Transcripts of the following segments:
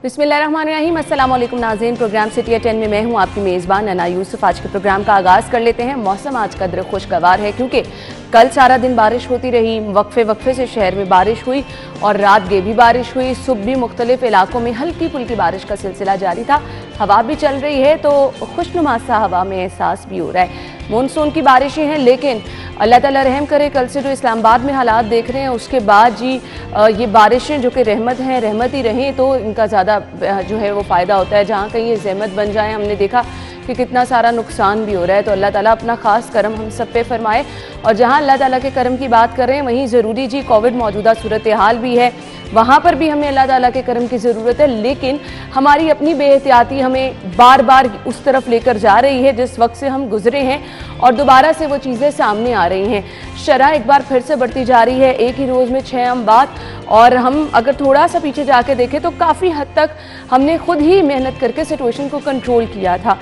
बिस्मिल्लाहिर्रहमानिर्रहीम, अस्सलाम वालेकुम नाज़रीन। प्रोग्राम सिटी 10 में मैं हूं आपकी मेज़बान अना यूसुफ। आज के प्रोग्राम का आगाज़ कर लेते हैं। मौसम आज कदर खुशगवार है क्योंकि कल सारा दिन बारिश होती रही, वक्फे से शहर में बारिश हुई और रात गे भी बारिश हुई। सुबह भी मुख्तलिफ इलाकों में हल्की फुल्की बारिश का सिलसिला जारी था। हवा भी चल रही है तो खुशनुमा सा हवा में एहसास भी हो रहा है। मानसून की बारिशें हैं, लेकिन अल्लाह ताला रहम करे। कल से जो इस्लामाबाद में हालात देख रहे हैं उसके बाद जी ये बारिशें जो कि रहमत हैं, रहमत ही रहें तो इनका ज़्यादा जो है वो फ़ायदा होता है। जहाँ कहीं ये ज़हमत बन जाए, हमने देखा कि कितना सारा नुकसान भी हो रहा है। तो अल्लाह ताला अपना ख़ास करम हम सब पे फरमाए। और जहाँ अल्लाह ताला के करम की बात कर रहे हैं वहीं ज़रूरी जी कोविड मौजूदा सूरत हाल भी है, वहाँ पर भी हमें अल्लाह ताला के करम की ज़रूरत है। लेकिन हमारी अपनी बेहतियाती हमें बार बार उस तरफ लेकर जा रही है जिस वक्त से हम गुजरे हैं और दोबारा से वो चीज़ें सामने आ रही हैं। शरह एक बार फिर से बढ़ती जा रही है, एक ही रोज़ में 6 अमवात। और हम अगर थोड़ा सा पीछे जाके देखें तो काफ़ी हद तक हमने खुद ही मेहनत करके सिचुएशन को कंट्रोल किया था।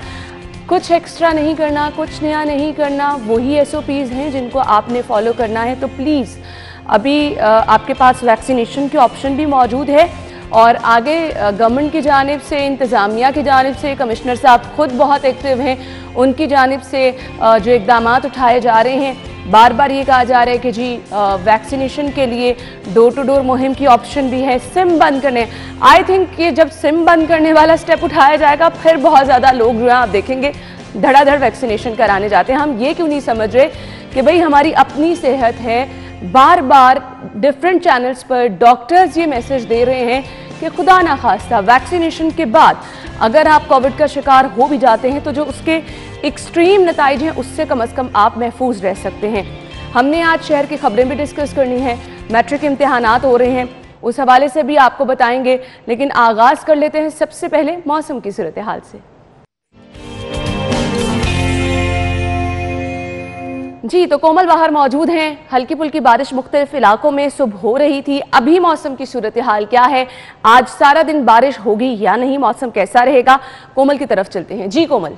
कुछ एक्स्ट्रा नहीं करना, कुछ नया नहीं करना, वही SOPs हैं जिनको आपने फॉलो करना है। तो प्लीज़ अभी आपके पास वैक्सीनेशन के ऑप्शन भी मौजूद है और आगे गवर्नमेंट की जानिब से, इंतज़ामिया की जानिब से, कमिश्नर साहब खुद बहुत एक्टिव हैं, उनकी जानिब से जो इक़दाम उठाए जा रहे हैं। बार बार ये कहा जा रहा है कि जी वैक्सीनेशन के लिए डोर टू डोर मुहिम की ऑप्शन भी है। सिम बंद करने, आई थिंक कि जब सिम बंद करने वाला स्टेप उठाया जाएगा फिर बहुत ज़्यादा लोग जो हैं आप देखेंगे धड़ाधड़ वैक्सीनेशन कराने जाते हैं। हम ये क्यों नहीं समझ रहे कि भाई हमारी अपनी सेहत है। बार बार डिफरेंट चैनल्स पर डॉक्टर्स ये मैसेज दे रहे हैं कि खुदा ना खास्ता वैक्सीनेशन के बाद अगर आप कोविड का शिकार हो भी जाते हैं तो जो उसके एक्सट्रीम नताइज हैं उससे कम से कम आप महफूज रह सकते हैं। हमने आज शहर की खबरें भी डिस्कस करनी है, मैट्रिक इम्तिहानात हो रहे हैं, उस हवाले से भी आपको बताएंगे। लेकिन आगाज़ कर लेते हैं सबसे पहले मौसम की सूरत हाल से। जी तो कोमल बाहर मौजूद हैं। हल्की फुल्की बारिश मुख्तलिफ इलाकों में सुबह हो रही थी। अभी मौसम की सूरत हाल क्या है, आज सारा दिन बारिश होगी या नहीं, मौसम कैसा रहेगा, कोमल की तरफ चलते हैं। जी कोमल।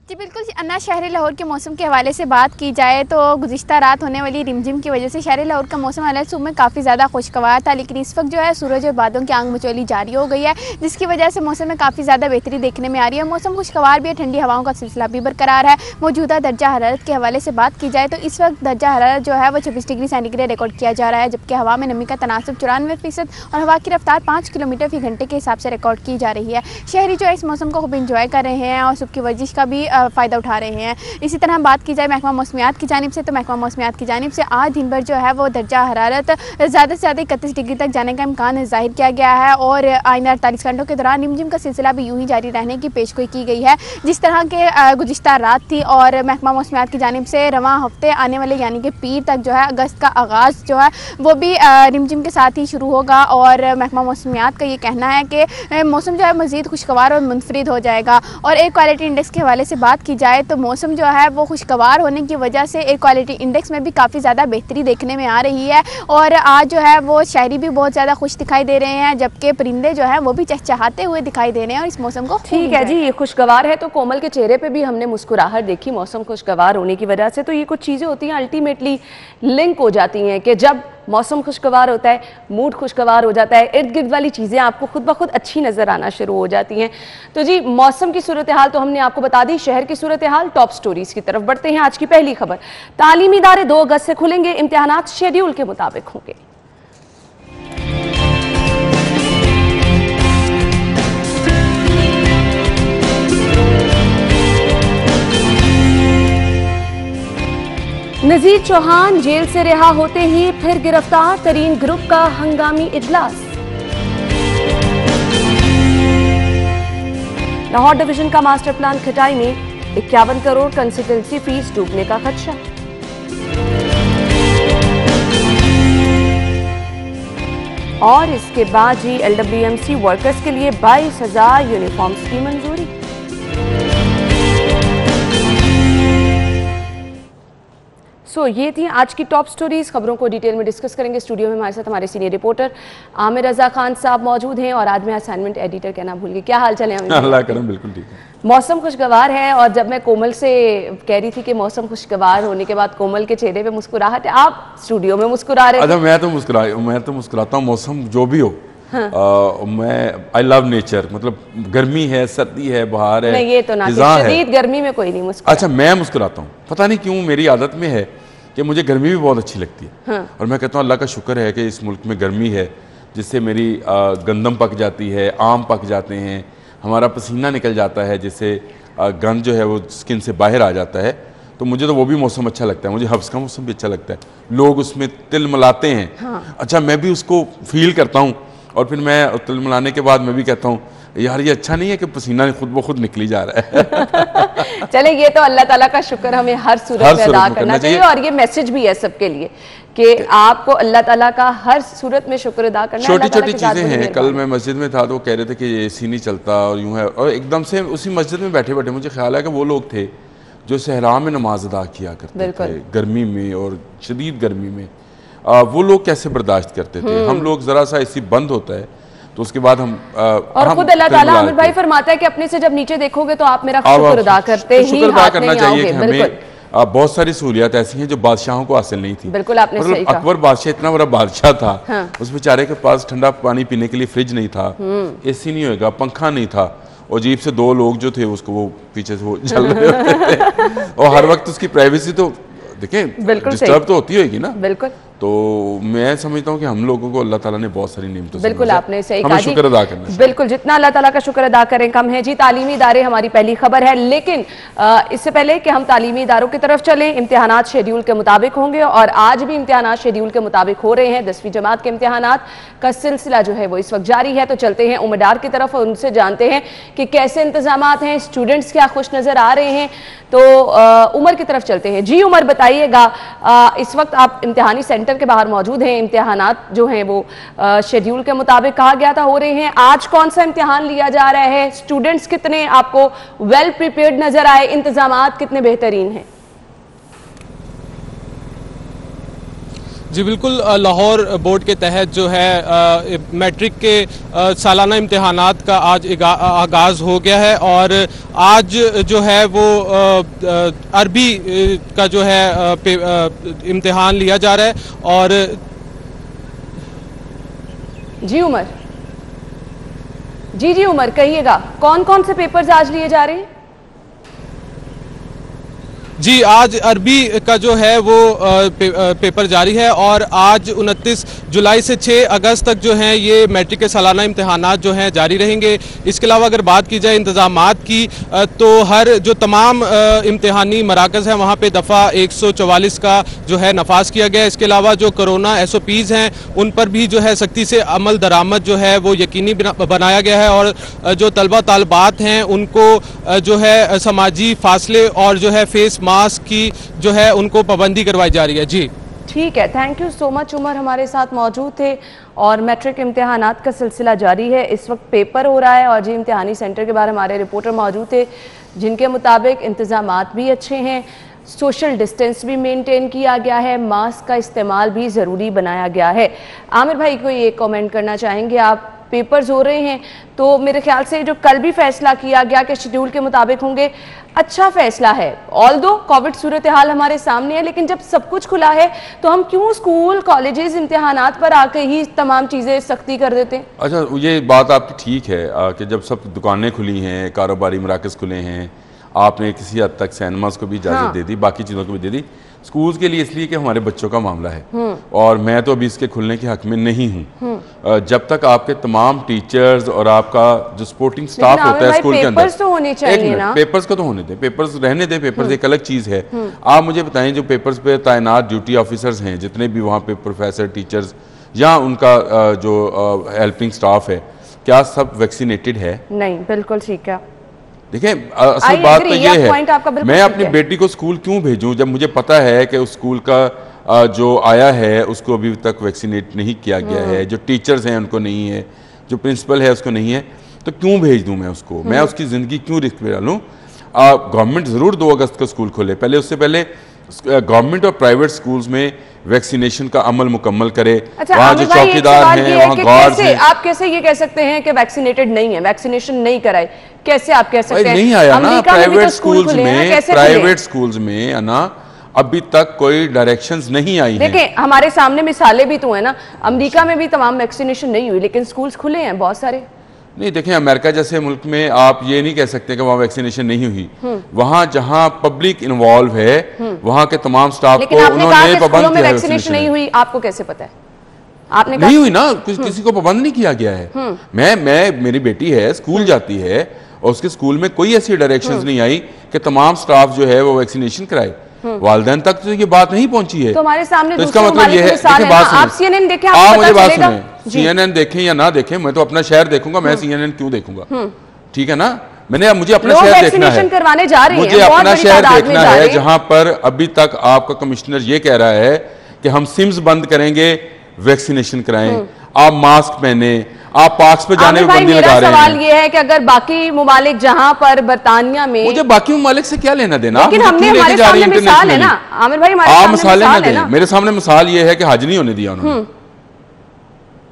जी बिल्कुल अन्ना, शहर लाहौर के मौसम के हवाले से बात की जाए तो गुज़िश्ता रात होने वाली रिमझिम की वजह से शहर लाहौर का मौसम हालांकि सुबह में काफ़ी ज़्यादा खुशगवार था, लेकिन इस वक्त जो है सूरज और बादलों की आंग मचोली जारी हो गई है, जिसकी वजह से मौसम में काफ़ी ज़्यादा बेहतरी देखने में आ रही है। मौसम खुशगवार भी है, ठंडी हवाओं का सिलसिला भी बरकरार है। मौजूदा दर्जा हरारत के हवाले से बात की जाए तो इस वक्त दर्जा हरारत जो है वो 26 डिग्री सेंटीग्रेड रिकॉर्ड किया जा रहा है, जबकि हवा में नमी का तनासब 94% और हवा की रफ्तार 5 किलोमीटर फी घंटे के हिसाब से रिकॉर्ड की जा रही है। शहरी जो है इस मौसम को खूब इंजॉय कर रहे हैं और सुबह की वर्जिश का भी फ़ायदा उठा रहे हैं। इसी तरह बात की जाए महकमा मौसमियात की जानिब से तो महकमा मौसमियात की जानिब से आज दिन भर जो है वो दर्जा हरारत ज़्यादा से ज़्यादा 31 डिग्री तक जाने का इम्कान ज़ाहिर किया गया है और आइंदा 48 घंटों के दौरान रिमझिम का सिलसिला भी यूं ही जारी रहने की पेशगोई की गई है। जिस तरह के गुज़िश्ता रात थी और महकमा मौसमियात की जानिब से रवां हफ्ते आने वाले यानी कि पीर तक जो है अगस्त का आगाज़ जो है वो भी रिमझिम के साथ ही शुरू होगा और महकमा मौसमियात का ये कहना है कि मौसम जो है मज़ीद खुशगवार और मुनफरिद हो जाएगा। और एयर क्वालिटी इंडेक्स के हवाले से बात की जाए तो मौसम जो है वो खुशगवार होने की वजह से एयर क्वालिटी इंडेक्स में भी काफ़ी ज़्यादा बेहतरी देखने में आ रही है और आज जो है वो शहरी भी बहुत ज़्यादा खुश दिखाई दे रहे हैं, जबकि परिंदे जो हैं वो भी चहचहाते हुए दिखाई दे रहे हैं और इस मौसम को ठीक है जी। ये खुशगवार है तो कोमल के चेहरे पे भी हमने मुस्कुराहट देखी मौसम खुशगवार होने की वजह से। तो ये कुछ चीज़ें होती हैं अल्टीमेटली लिंक हो जाती हैं कि जब मौसम खुशगवार होता है, मूड खुशगवार हो जाता है, इर्द गिर्द वाली चीज़ें आपको खुद ब खुद अच्छी नज़र आना शुरू हो जाती हैं। तो जी मौसम की सूरत हाल तो हमने आपको बता दी। शहर की सूरत हाल, टॉप स्टोरीज की तरफ बढ़ते हैं। आज की पहली खबर, तालीमी इदारे 2 अगस्त से खुलेंगे, इम्तिहानात शेड्यूल के मुताबिक होंगे। नज़ीर चौहान जेल से रिहा होते ही फिर गिरफ्तार तरीन ग्रुप का हंगामी इजलास। लाहौर डिवीजन का मास्टर प्लान खटाई में 51 करोड़ कंसल्टेंसी फीस डूबने का खदशा। और इसके बाद ही LWMC वर्कर्स के लिए 22,000 यूनिफॉर्म्स की मंजूरी। ये थी आज की टॉप स्टोरीज। खबरों को डिटेल में डिस्कस करेंगे। स्टूडियो में हमारे साथ हमारे सीनियर रिपोर्टर आमिर रजा खान साहब मौजूद हैं और आज मैं असाइनमेंट एडिटर कहना भूल गई। क्या हाल चाल है? अल्लाह करम बिल्कुल ठीक है। मौसम खुशगवार है और जब मैं कोमल से कह रही थी कि मौसम खुशगवार होने के बाद कोमल के चेहरे पे मुस्कुराहट है, आप स्टूडियो में मुस्कुरा रहे थे। अच्छा मैं तो मुस्कुराता हूँ, मौसम जो भी हो मैं आई लव नेचर, मतलब गर्मी है, सर्दी है, बहार है, नहीं ये तो ना, शदीद गर्मी में कोई नहीं मुस्कुराता। अच्छा मैं मुस्कुराता हूँ, पता नहीं क्यों मेरी आदत में है कि मुझे गर्मी भी बहुत अच्छी लगती है। और मैं कहता हूँ अल्लाह का शुक्र है कि इस मुल्क में गर्मी है, जिससे मेरी गंदम पक जाती है, आम पक जाते हैं, हमारा पसीना निकल जाता है, जिससे गंद जो है वो स्किन से बाहर आ जाता है। तो मुझे तो वो भी मौसम अच्छा लगता है, मुझे हब्स का मौसम भी अच्छा लगता है, लोग उसमें तिल मिलाते हैं। अच्छा मैं भी उसको फील करता हूँ, और फिर मैं तिल मिलाने के बाद मैं भी कहता हूँ यार ये अच्छा नहीं है कि पसीना खुद ब खुद निकली जा रहा है। चले ये तो अल्लाह ताला का शुक्र हमें हर सूरत में अदा करना चाहिए, और ये मैसेज भी है सबके लिए कि आपको अल्लाह ताला का हर सूरत में शुक्र अदा करना है। छोटी छोटी चीजें हैं। कल मैं मस्जिद में था तो वो कह रहे थे कि एसी नहीं चलता और यूं है, और एकदम से उसी मस्जिद में बैठे बैठे मुझे ख्याल है कि वो लोग थे जो सहरा में नमाज अदा किया करते थे गर्मी में, और शदीद गर्मी में वो लोग कैसे बर्दाश्त करते थे। हम लोग जरा सा एसी बंद होता है तो उसके बाद हम और खुद अल्लाह ताला आमिर भाई फरमाता है कि अपने से जब नीचे देखोगे तो आप मेरा शुक्र अदा करते ही हाथ नहीं आओगे। हमें बहुत सारी सहूलियत ऐसी हैं जो बादशाहों को हासिल नहीं थी। बिल्कुल आपने सही कहा। अकबर बादशाह इतना बड़ा बादशाह था, उस बेचारे के पास ठंडा पानी पीने के लिए फ्रिज नहीं था, एसी नहीं होगा, पंखा नहीं था, और जीप से दो लोग जो थे उसको वो पीछे से वो चल रहे होते थे, और हर वक्त उसकी प्राइवेसी तो देखें डिस्टर्ब तो होती होगी ना। बिल्कुल। तो मैं समझता हूँ कि हम लोगों को अल्लाह ताला ने बहुत सारी नेमतों से बिल्कुल आपने सही कहा, शुक्र अदा करना चाहिए। बिल्कुल जितना अल्लाह ताला का शुक्र अदा करें कम है जी। तालीमी इदारे हमारी पहली खबर है, लेकिन इससे पहले कि हम तालीमी इदारों की तरफ चलें, इम्तिहानात शेड्यूल के मुताबिक होंगे, और आज भी इम्तिहानात शेड्यूल के मुताबिक हो रहे हैं। 10वीं जमात के इम्तिहानात का सिलसिला जो है वो इस वक्त जारी है। तो चलते हैं उम्रदार की तरफ और उनसे जानते हैं कि कैसे इंतजामात हैं, स्टूडेंट्स क्या खुश नजर आ रहे हैं। तो उमर की तरफ चलते हैं। जी उमर बताइएगा, इस वक्त आप इम्तिहानी सेंटर के बाहर मौजूद हैं, इम्तिहानात जो हैं वो शेड्यूल के मुताबिक कहा गया था हो रहे हैं। आज कौन सा इम्तिहान लिया जा रहा है, स्टूडेंट्स कितने आपको वेल प्रिपेयर्ड नजर आए, इंतजामात कितने बेहतरीन हैं? जी बिल्कुल, लाहौर बोर्ड के तहत जो है मैट्रिक के सालाना इम्तिहानात का आज आगाज़ हो गया है, और आज जो है वो अरबी का जो है इम्तिहान लिया जा रहा है। और जी उमर, जी उमर कहिएगा कौन कौन से पेपर्स आज लिए जा रहे हैं? जी आज अरबी का जो है वो पेपर जारी है, और आज 29 जुलाई से 6 अगस्त तक जो है ये मैट्रिक के सालाना इम्तिहानात जो हैं जारी रहेंगे। इसके अलावा अगर बात की जाए इंतज़ामात की तो हर जो तमाम इम्तिहानी मराकज़ हैं वहाँ पे दफ़ा 144 का जो है नफाज किया गया है। इसके अलावा जो कोरोना SOPs हैं उन पर भी जो है सख्ती से अमल दरामद जो है वो यकीनी बनाया गया है, और जो तलबा तालबात हैं उनको जो है समाजी फासले और जो है फेस मास्क की जो है उनको पाबंदी करवाई जा रही है। जी ठीक है, thank you so much Umar, हमारे साथ मौजूद थे। और मैट्रिक इम्तिहानात का सिलसिला जारी है, इस वक्त पेपर हो रहा है, और जी इम्तिहानी सेंटर के बाहर हमारे रिपोर्टर मौजूद थे जिनके मुताबिक इंतजामात भी अच्छे हैं, सोशल डिस्टेंस भी मेंटेन किया गया है, मास्क का इस्तेमाल भी ज़रूरी बनाया गया है। आमिर भाई को ये कमेंट करना चाहेंगे आप, पेपर्स हो रहे हैं तो मेरे ख्याल से जो कल भी फैसला किया गया कि शेड्यूल के मुताबिक होंगे, अच्छा फैसला है। ऑल्दो कोविड सूरत हाल हमारे सामने है, लेकिन जब सब कुछ खुला है तो हम क्यों स्कूल कॉलेजेस इम्तिहानात पर आके ही तमाम चीज़ें सख्ती कर देते हैं? अच्छा ये बात आपकी ठीक है कि जब सब दुकानें खुली हैं, कारोबारी मराकज़ खुले हैं, आपने किसी हद तक सिनेमास को भी इजाज़त दे दी, बाकी चीज़ों को भी दे दी, स्कूल्स के लिए इसलिए कि हमारे बच्चों का मामला है, और मैं तो अभी इसके खुलने के हक में नहीं हूँ। जब तक आपके तमाम टीचर्स और आपका जो सपोर्टिंग स्टाफ होता है स्कूल के अंदर, तो होने चाहिए ना? पेपर्स को तो होने दें, पेपर्स रहने दें, पेपर्स एक अलग चीज़ है। आप मुझे बताएं जो पेपर्स पे तैनात ड्यूटी ऑफिसर्स हैं, जितने भी वहाँ पे प्रोफेसर टीचर्स या उनका जो हेल्पिंग स्टाफ है, क्या सब वैक्सीनेटेड है? नहीं, बिल्कुल ठीक है। देखिए असल बात तो ये है, मैं अपनी बेटी को स्कूल क्यों भेजूं जब मुझे पता है कि उस स्कूल का जो आया है उसको अभी तक वैक्सीनेट नहीं किया गया है, जो टीचर्स हैं उनको नहीं है, जो प्रिंसिपल है उसको नहीं है, तो क्यों भेज दूं मैं उसको? मैं उसकी ज़िंदगी क्यों रिस्क में डालूं? गवर्नमेंट ज़रूर 2 अगस्त को स्कूल खोले, पहले उससे पहले गवर्नमेंट और प्राइवेट स्कूल्स में वैक्सीनेशन का अमल मुकम्मल करे। अच्छा, वहाँ जो चौकीदार हैं, वहाँ गार्ड्स हैं। आप कैसे ये कह सकते हैं कि वैक्सीनेटेड नहीं है, वैक्सीनेशन नहीं कराए? कैसे आप कह सकते हैं? नहीं आया ना प्राइवेट स्कूल्स में, प्राइवेट स्कूल्स में है ना, अभी तक कोई डायरेक्शंस नहीं आई हैं। देखिए हमारे सामने मिसालें भी तो है ना, अमेरिका में भी तमाम वैक्सीनेशन नहीं हुई लेकिन स्कूल्स खुले हैं बहुत सारे। नहीं देखें, अमेरिका जैसे मुल्क में आप ये नहीं कह सकते कि वहाँ वैक्सीनेशन नहीं हुई। वहाँ जहाँ पब्लिक इन्वॉल्व है वहाँ के तमाम स्टाफ को उन्होंने पाबंद किया है। वैक्सीनेशन नहीं हुई, आपको कैसे पता है? आपने नहीं हुई ना, किसी को पाबंद नहीं किया गया है। मैं मेरी बेटी है, स्कूल जाती है और उसके स्कूल में कोई ऐसी डायरेक्शंस नहीं आई कि तमाम स्टाफ जो है वो वैक्सीनेशन कराए। वालिदैन तक तो ये बात नहीं पहुंची है। तो हमारे सामने तो इसका मतलब ये है, आप CNN देखें, आप मुझे बात सुने, CNN देखें या ना देखें, मैं तो अपना शहर देखूंगा। मैं CNN क्यों देखूंगा? ठीक है ना, मुझे अपना शहर देखना है, करवाने जा रहे हैं, मुझे अपना शहर देखना है जहां पर अभी तक आपका कमिश्नर ये कह रहा है कि हम सिम्स बंद करेंगे, वैक्सीनेशन कराएं, आप मास्क पहने, आप पार्क्स पे जाने में बंदी लगा रहे हैं। सवाल ये है कि अगर बाकी मुमालिक जहां पर बरतानिया में, मुझे बाकी मुमालिक से क्या लेना देना? लेकिन हमने हमारे सामने मिसाल है ना आमिर भाई, आप मिसालें ना दें। मेरे सामने मिसाल ये है कि हज नहीं होने दिया उन्होंने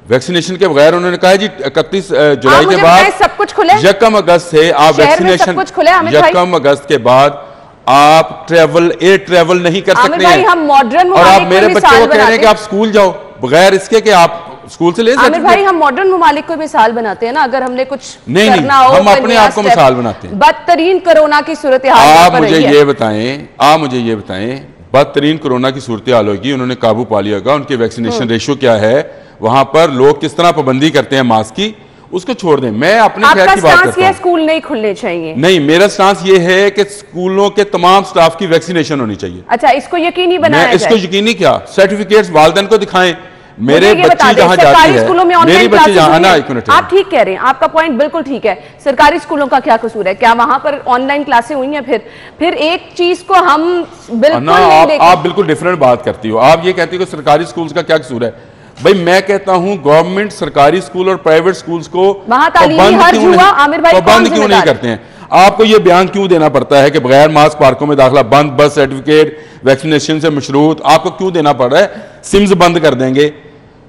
वैक्सीनेशन के बगैर। उन्होंने कहा जी 31 जुलाई के बाद सब कुछ खुले, 1 अगस्त से आप वैक्सीनेशन, 1 अगस्त के बाद आप एयर ट्रेवल नहीं कर सकते हैं। हम मॉडर्न और आप मेरे बच्चे को कह रहे हैं कि आप स्कूल जाओ बगैर इसके कि आप स्कूल से ले सकते हैं। आमिर भाई हम मॉडर्न ममालिक को मिसाल बनाते हैं ना, अगर हमने कुछ नहीं, करना हो, हम अपने आप को मिसाल बनाते हैं। बदतरीन कोरोना की सूरत हाल आप मुझे ये बताएं, बदतरीन कोरोना की सूरत हाल होगी, उन्होंने काबू पा लिया होगा, उनके वैक्सीनेशन रेशियो क्या है, वहां पर लोग किस तरह पाबंदी करते हैं मास्क की, उसको छोड़ दें। मैं अपने शहर की बात करता हूं। स्कूल नहीं खुलने चाहिए? नहीं, मेरा स्टांस ये है कि स्कूलों के तमाम स्टाफ की वैक्सीनेशन होनी चाहिए। अच्छा, इसको यकीनी बनाया जाए। इसको यकीनी क्या, सर्टिफिकेट्स वालिदैन को दिखाएं। मेरे बच्ची जहां जाती है, मेरी बच्ची जहां ना, 1 मिनट, आप ठीक कह रहे हैं, आपका पॉइंट बिल्कुल ठीक है। सरकारी स्कूलों का क्या कसूर है? क्या वहां पर ऑनलाइन क्लासें हुई हैं? फिर एक चीज को हम बिल्कुल नहीं, आप बिल्कुल डिफरेंट बात करती हो। आप ये कहती हो कि सरकारी स्कूल का क्या कसूर है। भाई मैं कहता हूं गवर्नमेंट सरकारी स्कूल और प्राइवेट स्कूल्स को पाबंद क्यों नहीं करते हैं? आपको ये बयान क्यों देना पड़ता है कि बगैर मास्क पार्कों में दाखिला बंद, बर्थ सर्टिफिकेट वैक्सीनेशन से मशरूत, आपको क्यों देना पड़ रहा है? सिम्स बंद कर देंगे।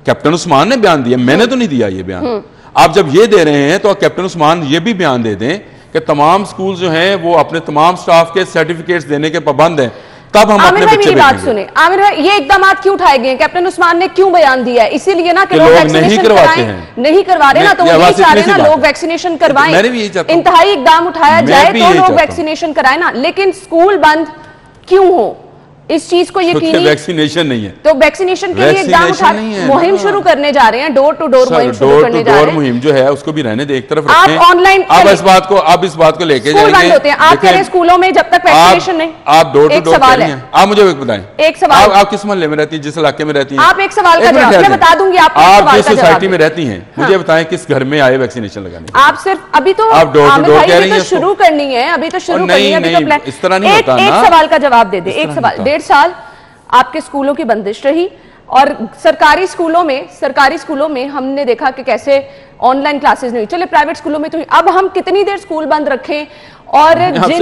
कैप्टन उस्मान ने बयान दिया, मैंने तो नहीं दिया ये बयान। आप जब ये दे रहे हैं तो कैप्टन उस्मान ये भी बयान दे दें कि तमाम स्कूल जो हैं वो अपने तमाम स्टाफ के सर्टिफिकेट्स देने के पाबंद हैं, तब हम अपने बच्चे मेरी बात सुने। आमिर भाई ये इकदाम क्यों उठाए गए? कैप्टन उस्मान ने क्यों बयान दिया है? इसीलिए ना कि लोग नहीं करवाते हैं, नहीं करवा रहे ना, तो यही चाह रहे ना लोग वैक्सीनेशन करवाएं। इंतहाई इकदाम उठाया जाए तो लोग वैक्सीनेशन कराए ना, लेकिन स्कूल बंद क्यों हो? इस चीज को यकीनी, वैक्सीनेशन नहीं है तो वैक्सीनेशन के लिए इकदाम उठा, मुहिम शुरू करने जा रहे हैं, डोर टू डोर मुहिम शुरू करने जा रहे हैं। मुहिम जो है उसको भी रहने दे, एक तरफ रखें। आप ऑनलाइन आप इस बात को लेके जाएंगे। आप कह रहे हैं स्कूलों में जब तक वैक्सीनेशन नहीं, आप डोर टू डोर कह रही हैं। आप मुझे बताएं, एक सवाल, आप किस मोहल्ले में रहती हैं, जिस इलाके में रहती हैं? आप एक सवाल का जवाब, मैं बता दूंगी आपको। आप जिस सोसाइटी में रहती हैं मुझे बताएं किस घर में आए वैक्सीनेशन लगाने? आप सिर्फ अभी तो आप डोर टू डोर कह रही हैं, शुरू करनी है, अभी तो शुरू करनी है, अभी तो प्लान। इस तरह नहीं होता ना। एक सवाल का जवाब दे दे, एक सवाल। 1.5 साल आपके स्कूलों की बंदिश रही और सरकारी स्कूलों में हमने देखा कि कैसे ऑनलाइन क्लासेस नहीं, चले प्राइवेट स्कूलों में तो अब हम कितनी देर स्कूल बंद रखें? और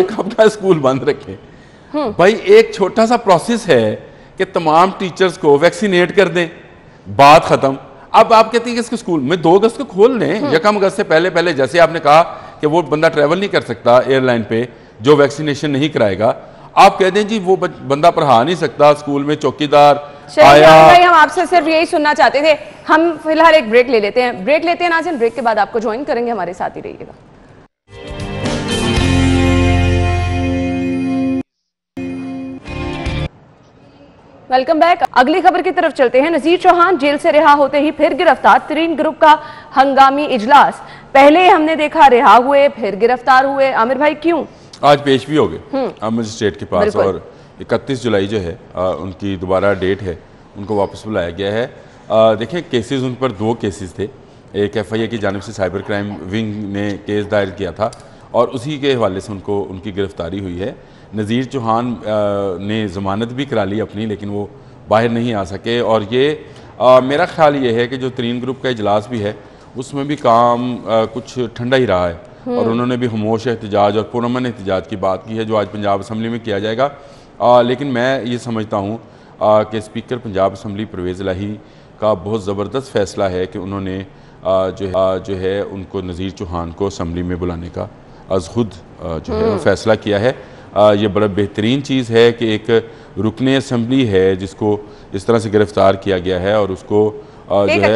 कब का स्कूल बंद रखें? भाई एक छोटा सा प्रोसेस है कि तमाम टीचर्स को वैक्सीनेट कर दें, बात खत्म। अब आप कहती हैं कि स्कूल में 2 अगस्त को खोल दें, 1 अगस्त से पहले जैसे आपने कहा कि वो बंदा ट्रैवल नहीं कर सकता एयरलाइन पे जो वैक्सीनेशन नहीं कराएगा, आप कह दें जी वो बंदा पढ़ा नहीं सकता, स्कूल में चौकीदार आया। भाई हम आपसे सिर्फ यही सुनना चाहते थे। हम फिलहाल एक ब्रेक ले लेते हैं नाज़रीन, ब्रेक के बाद आपको ज्वाइन करेंगे, हमारे साथ ही रहिएगा। Welcome back. अगली खबर की तरफ चलते हैं। नजीर चौहान जेल से रिहा होते ही फिर गिरफ्तार, तरीन ग्रुप का हंगामी इजलास। पहले हमने देखा रिहा हुए फिर गिरफ्तार हुए। आमिर भाई क्यों? आज पेश भी हो गए अब मजिस्ट्रेट के पास और 31 जुलाई जो है उनकी दोबारा डेट है, उनको वापस बुलाया गया है। देखें केसेस उन पर 2 केसेस थे। एक FIA की जानिब से साइबर क्राइम विंग ने केस दायर किया था और उसी के हवाले से उनकी गिरफ्तारी हुई है। नज़ीर चौहान ने ज़मानत भी करा ली अपनी, लेकिन वो बाहर नहीं आ सके। और ये मेरा ख्याल ये है कि जो तरीन ग्रुप का इजलास भी है उसमें भी काम कुछ ठंडा ही रहा है और उन्होंने भी खामोश एहतजाज और पुरअमन एहतजाज की बात की है जो आज पंजाब असम्बली में किया जाएगा। लेकिन मैं ये समझता हूँ कि स्पीकर पंजाब असम्बली परवेज़ इलाही का बहुत ज़बरदस्त फ़ैसला है कि उन्होंने जो है उनको नज़ीर चौहान को असम्बली में बुलाने का आज खुद जो है फैसला किया है। ये बड़ा बेहतरीन चीज़ है कि एक रुकने असम्बली है जिसको इस तरह से गिरफ्तार किया गया है और उसको जो है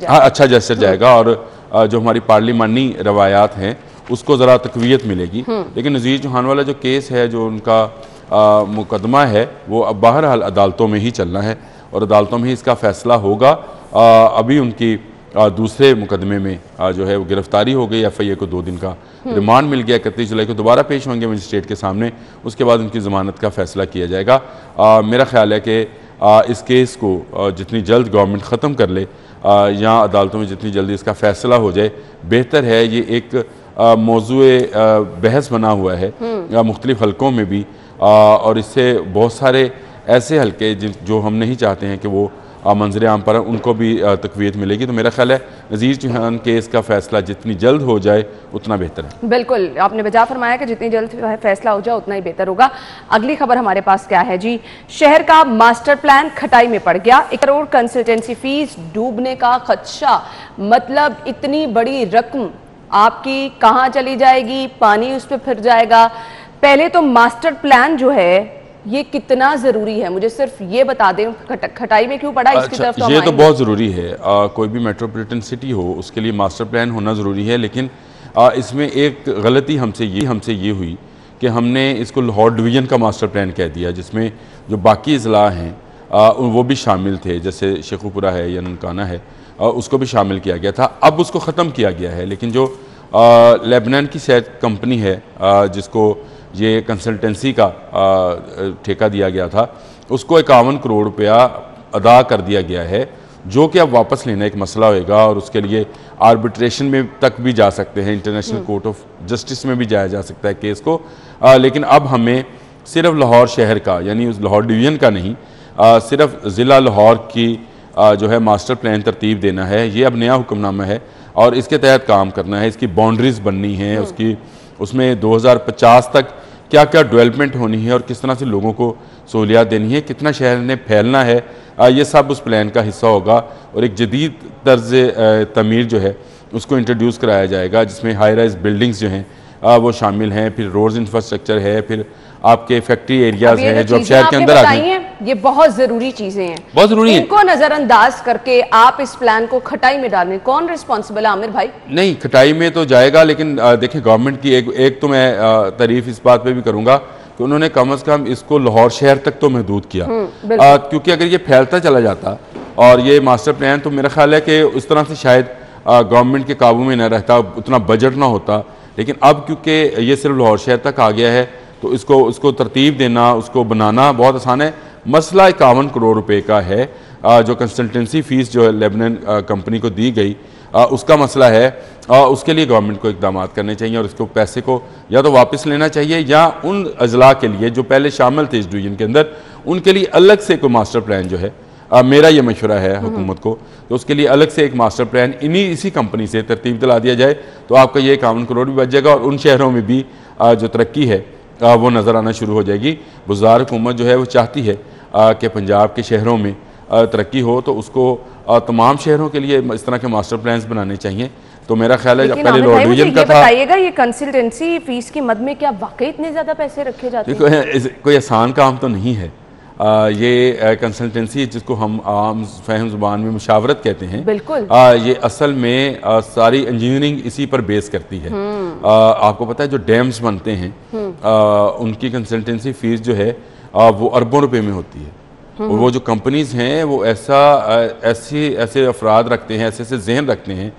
अच्छा जेस्चर जाएगा और जो हमारी पार्लिमानी रवायात हैं उसको ज़रा तकवीयत मिलेगी। लेकिन नज़ीर चौहान वाला जो केस है, जो उनका मुकदमा है, वो अब बहरहाल अदालतों में ही चलना है और अदालतों में ही इसका फ़ैसला होगा। अभी उनकी दूसरे मुकदमे में जो है वो गिरफ्तारी हो गई, FIA को 2 दिन का रिमांड मिल गया। 31 जुलाई को दोबारा पेश होंगे मजिस्ट्रेट के सामने, उसके बाद उनकी ज़मानत का फ़ैसला किया जाएगा। मेरा ख्याल है कि इस केस को जितनी जल्द गवर्नमेंट ख़त्म कर ले या अदालतों में जितनी जल्दी इसका फ़ैसला हो जाए बेहतर है। ये एक मौजूए बहस बना हुआ है मुख्तलिफ हलकों में भी, और इससे बहुत सारे ऐसे हलके जो हम नहीं चाहते हैं कि वो मंजर आम पर उनको भी तकवीत मिलेगी। तो मेरा ख्याल है नज़ीर चौहान केस का फैसला जितनी जल्द हो जाए उतना बेहतर है। बिल्कुल, आपने बजा फरमाया कि जितनी जल्द फैसला हो जाए उतना ही बेहतर होगा। अगली खबर हमारे पास क्या है जी, शहर का मास्टर प्लान खटाई में पड़ गया, 1 करोड़ कंसल्टेंसी फीस डूबने का खदशा। मतलब इतनी बड़ी रकम आपकी कहाँ चली जाएगी, पानी उस पर फिर जाएगा। पहले तो मास्टर प्लान जो है ये कितना ज़रूरी है, मुझे सिर्फ ये बता दें, खटाई में क्यों पड़ा इसकी तरफ तो ये तो बहुत ज़रूरी है। कोई भी मेट्रोपॉलिटन सिटी हो उसके लिए मास्टर प्लान होना ज़रूरी है। लेकिन इसमें एक गलती हमसे ये हुई कि हमने इसको लाहौर डिवीज़न का मास्टर प्लान कह दिया, जिसमें जो बाकी अजला हैं वो भी शामिल थे, जैसे शेखुपुरा है या ननकाना है, उसको भी शामिल किया गया था। अब उसको ख़त्म किया गया है। लेकिन जो लेबनान की शायद कंपनी है जिसको ये कंसल्टेंसी का ठेका दिया गया था, उसको 51 करोड़ रुपया अदा कर दिया गया है, जो कि अब वापस लेना एक मसला होएगा और उसके लिए आर्बिट्रेशन में तक भी जा सकते हैं, इंटरनेशनल कोर्ट ऑफ जस्टिस में भी जाया जा सकता है केस को। लेकिन अब हमें सिर्फ लाहौर शहर का, यानी उस लाहौर डिवीज़न का नहीं, सिर्फ ज़िला लाहौर की जो है मास्टर प्लान तरतीब देना है। ये अब नया हुक्मनामा है और इसके तहत काम करना है। इसकी बाउंड्रीज बननी है, उसमें 2050 तक क्या क्या डेवलपमेंट होनी है और किस तरह से लोगों को सहूलियात देनी है, कितना शहर ने फैलना है, ये सब उस प्लान का हिस्सा होगा। और एक जदीद तर्ज तमीर जो है उसको इंट्रोड्यूस कराया जाएगा, जिसमें हाई राइज बिल्डिंग्स जो हैं वो शामिल हैं, फिर रोड्स इंफ्रास्ट्रक्चर है, फिर आपके फैक्ट्री एरियाज हैं जो शहर के अंदर आ गए हैं। ये बहुत ज़रूरी चीज़ें हैं, बहुत ज़रूरी है। इनको नज़रअंदाज करके आप इस प्लान को खटाई में डालें, कौन रिस्पॉन्सिबल है आमिर भाई? नहीं, खटाई में तो जाएगा, लेकिन देखिए गवर्नमेंट की एक तो मैं तारीफ इस बात पे भी करूँगा कि उन्होंने कम से कम इसको लाहौर शहर तक तो महदूद किया, क्योंकि अगर ये फैलता चला जाता और ये मास्टर प्लान, तो मेरा ख्याल है कि उस तरह से शायद गवर्नमेंट के काबू में न रहता, उतना बजट ना होता। लेकिन अब क्योंकि ये सिर्फ लाहौर शहर तक आ गया है तो उसको तरतीब देना, उसको बनाना बहुत आसान है। मसला 51 करोड़ रुपए का है, जो कंसल्टेंसी फ़ीस जो है लेबनान कंपनी को दी गई, उसका मसला है। उसके लिए गवर्नमेंट को इकदाम करने चाहिए और उसको पैसे को या तो वापस लेना चाहिए या उन अजला के लिए जो पहले शामिल थे इस डिवीजन के अंदर, उनके लिए अलग से कोई मास्टर प्लान जो है, मेरा ये मशवरा है हुकूमत को, तो उसके लिए अलग से एक मास्टर प्लान इसी कंपनी से तरतीब दिला दिया जाए, तो आपका ये 51 करोड़ भी बच जाएगा और उन शहरों में भी जो तरक्की है वो नज़र आना शुरू हो जाएगी। बुज़दार हुकूमत जो है वो चाहती है कि पंजाब के शहरों में तरक्की हो, तो उसको तमाम शहरों के लिए इस तरह के मास्टर प्लान्स बनाने चाहिए। तो मेरा ख्याल है जब पहले लाहौर डिवीजन का था, बताइएगा ये कंसल्टेंसी फीस की मद में क्या वाकई इतने ज़्यादा पैसे रखे जाते हैं? कोई आसान काम तो नहीं है। ये कंसल्टेंसी जिसको हम आम फहम ज़ुबान में मुशावरत कहते हैं, बिल्कुल ये असल में सारी इंजीनियरिंग इसी पर बेस करती है। आपको पता है जो डैम्स बनते हैं उनकी कंसल्टेंसी फीस जो है वो अरबों रुपए में होती है। और वो जो कंपनीज़ हैं वो ऐसे अफराद रखते हैं, ऐसे जहन रखते हैं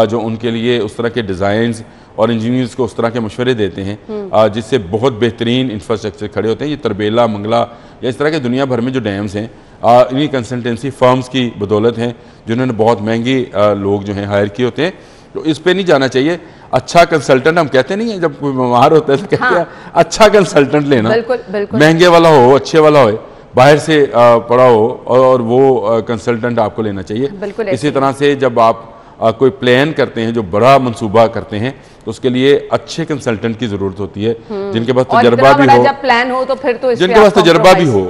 जो उनके लिए उस तरह के डिज़ाइंस और इंजीनियर्स को उस तरह के मशवरे देते हैं, जिससे बहुत बेहतरीन इंफ्रास्ट्रक्चर खड़े होते हैं। ये तरबेला, मंगला या इस तरह के दुनिया भर में जो डैम्स हैं इन्हीं कंसल्टेंसी फर्म्स की बदौलत हैं, जिन्होंने बहुत महंगी लोग जो हैं हायर किए होते हैं। तो इस पर नहीं जाना चाहिए। अच्छा कंसल्टेंट हम कहते नहीं है, जब कोई बीमार होता है तो कहते हैं अच्छा कंसल्टेंट लेना, महंगे वाला हो, अच्छे वाला हो, बाहर से पड़ा हो और वो कंसल्टेंट आपको लेना चाहिए। इसी तरह से जब आप कोई प्लान करते हैं, जो बड़ा मंसूबा करते हैं, तो उसके लिए अच्छे कंसल्टेंट की जरूरत होती है, जिनके पास तजर्बा भी हो, जब प्लान हो तो फिर तो जिनके पास तजर्बा भी हो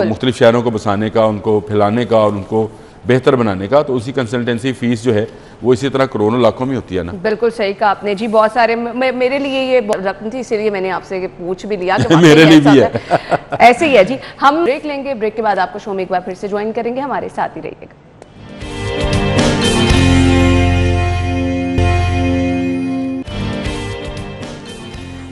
मुख्तलिफ शहरों को बसाने का, उनको फैलाने का और उनको बेहतर बनाने का। तो उसी कंसल्टेंसी फीस जो है वो इसी तरह करोड़ों लाखों में होती है ना। बिल्कुल सही कहा आपने जी। बहुत सारे मेरे लिए ये रकम थी, इसीलिए मैंने आपसे पूछ भी लिया कि मेरे लिए भी है ऐसे ही है जी। हम ब्रेक लेंगे, ब्रेक के बाद आपको शो में एक बार फिर से ज्वाइन करेंगे, हमारे साथ ही रहिएगा।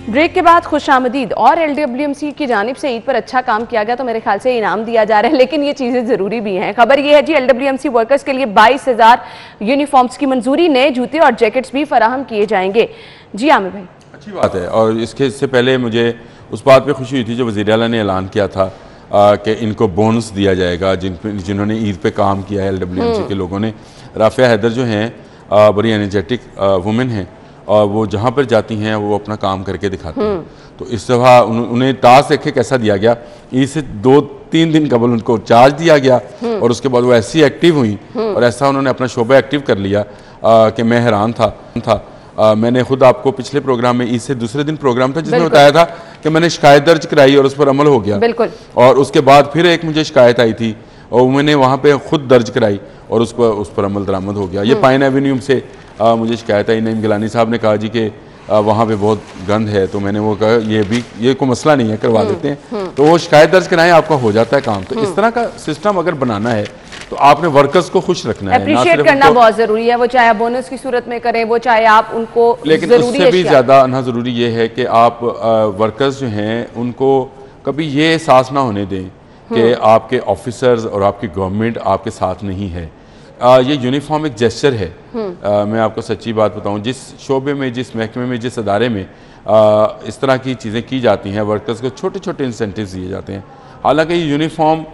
ब्रेक के बाद खुशामदीद। और LWMC की जानिब से ईद पर अच्छा काम किया गया तो मेरे ख्याल से इनाम दिया जा रहा है, लेकिन ये चीज़ें ज़रूरी भी हैं। खबर ये है जी, LWMC वर्कर्स के लिए 22,000 यूनिफॉर्म्स की मंजूरी, नए जूते और जैकेट्स भी फराहम किए जाएंगे। जी आमिर भाई, अच्छी बात है। और इससे पहले मुझे उस बात पर खुशी हुई थी जो वज़ीर आला ने ऐलान किया था कि इनको बोनस दिया जाएगा जिन्होंने ईद पे काम किया है LWMC के लोगों ने। राफिया हैदर जो हैं बड़ी एनर्जेटिक वुमेन हैं और वो जहाँ पर जाती हैं वो अपना काम करके दिखाती हैं। तो इस दफ़ा उन्हें टास्क देखे कैसा दिया गया, ईद से 2-3 दिन कबल उनको चार्ज दिया गया और उसके बाद वो ऐसी एक्टिव हुई और ऐसा उन्होंने अपना शोबा एक्टिव कर लिया कि मैं हैरान था। मैंने खुद आपको पिछले प्रोग्राम में, ईद से दूसरे दिन प्रोग्राम था जिसमें बताया था कि मैंने शिकायत दर्ज कराई और उस पर अमल हो गया। बिल्कुल। और उसके बाद फिर एक मुझे शिकायत आई थी और मैंने वहाँ पे खुद दर्ज कराई और उस पर अमल दरामद हो गया। ये पाइन एवेन्यू से मुझे शिकायत आई, नईम गिलानी साहब ने कहा जी कि वहाँ पे बहुत गंद है, तो मैंने वो कहा ये कोई मसला नहीं है, करवा देते हैं। तो वो शिकायत दर्ज कराएं, आपका हो जाता है काम। तो इस तरह का सिस्टम अगर बनाना है तो आपने वर्कर्स को खुश रखना है, अप्रिशिएट करना बहुत जरूरी है। वो चाहे आप बोनस की सूरत में करें, वो चाहे आप उनको, लेकिन उससे भी ज़्यादा ना ज़रूरी ये है कि आप वर्कर्स जो हैं उनको कभी ये एहसास ना होने दें कि आपके ऑफिसर्स और आपकी गवर्नमेंट आपके साथ नहीं है। ये यूनिफॉर्म एक जेस्चर है। मैं आपको सच्ची बात बताऊं, जिस शोबे में, जिस महकमे में, जिस अदारे में इस तरह की चीज़ें की जाती हैं, वर्कर्स को छोटे छोटे इंसेंटिव्स दिए जाते हैं। हालांकि ये यूनिफॉर्म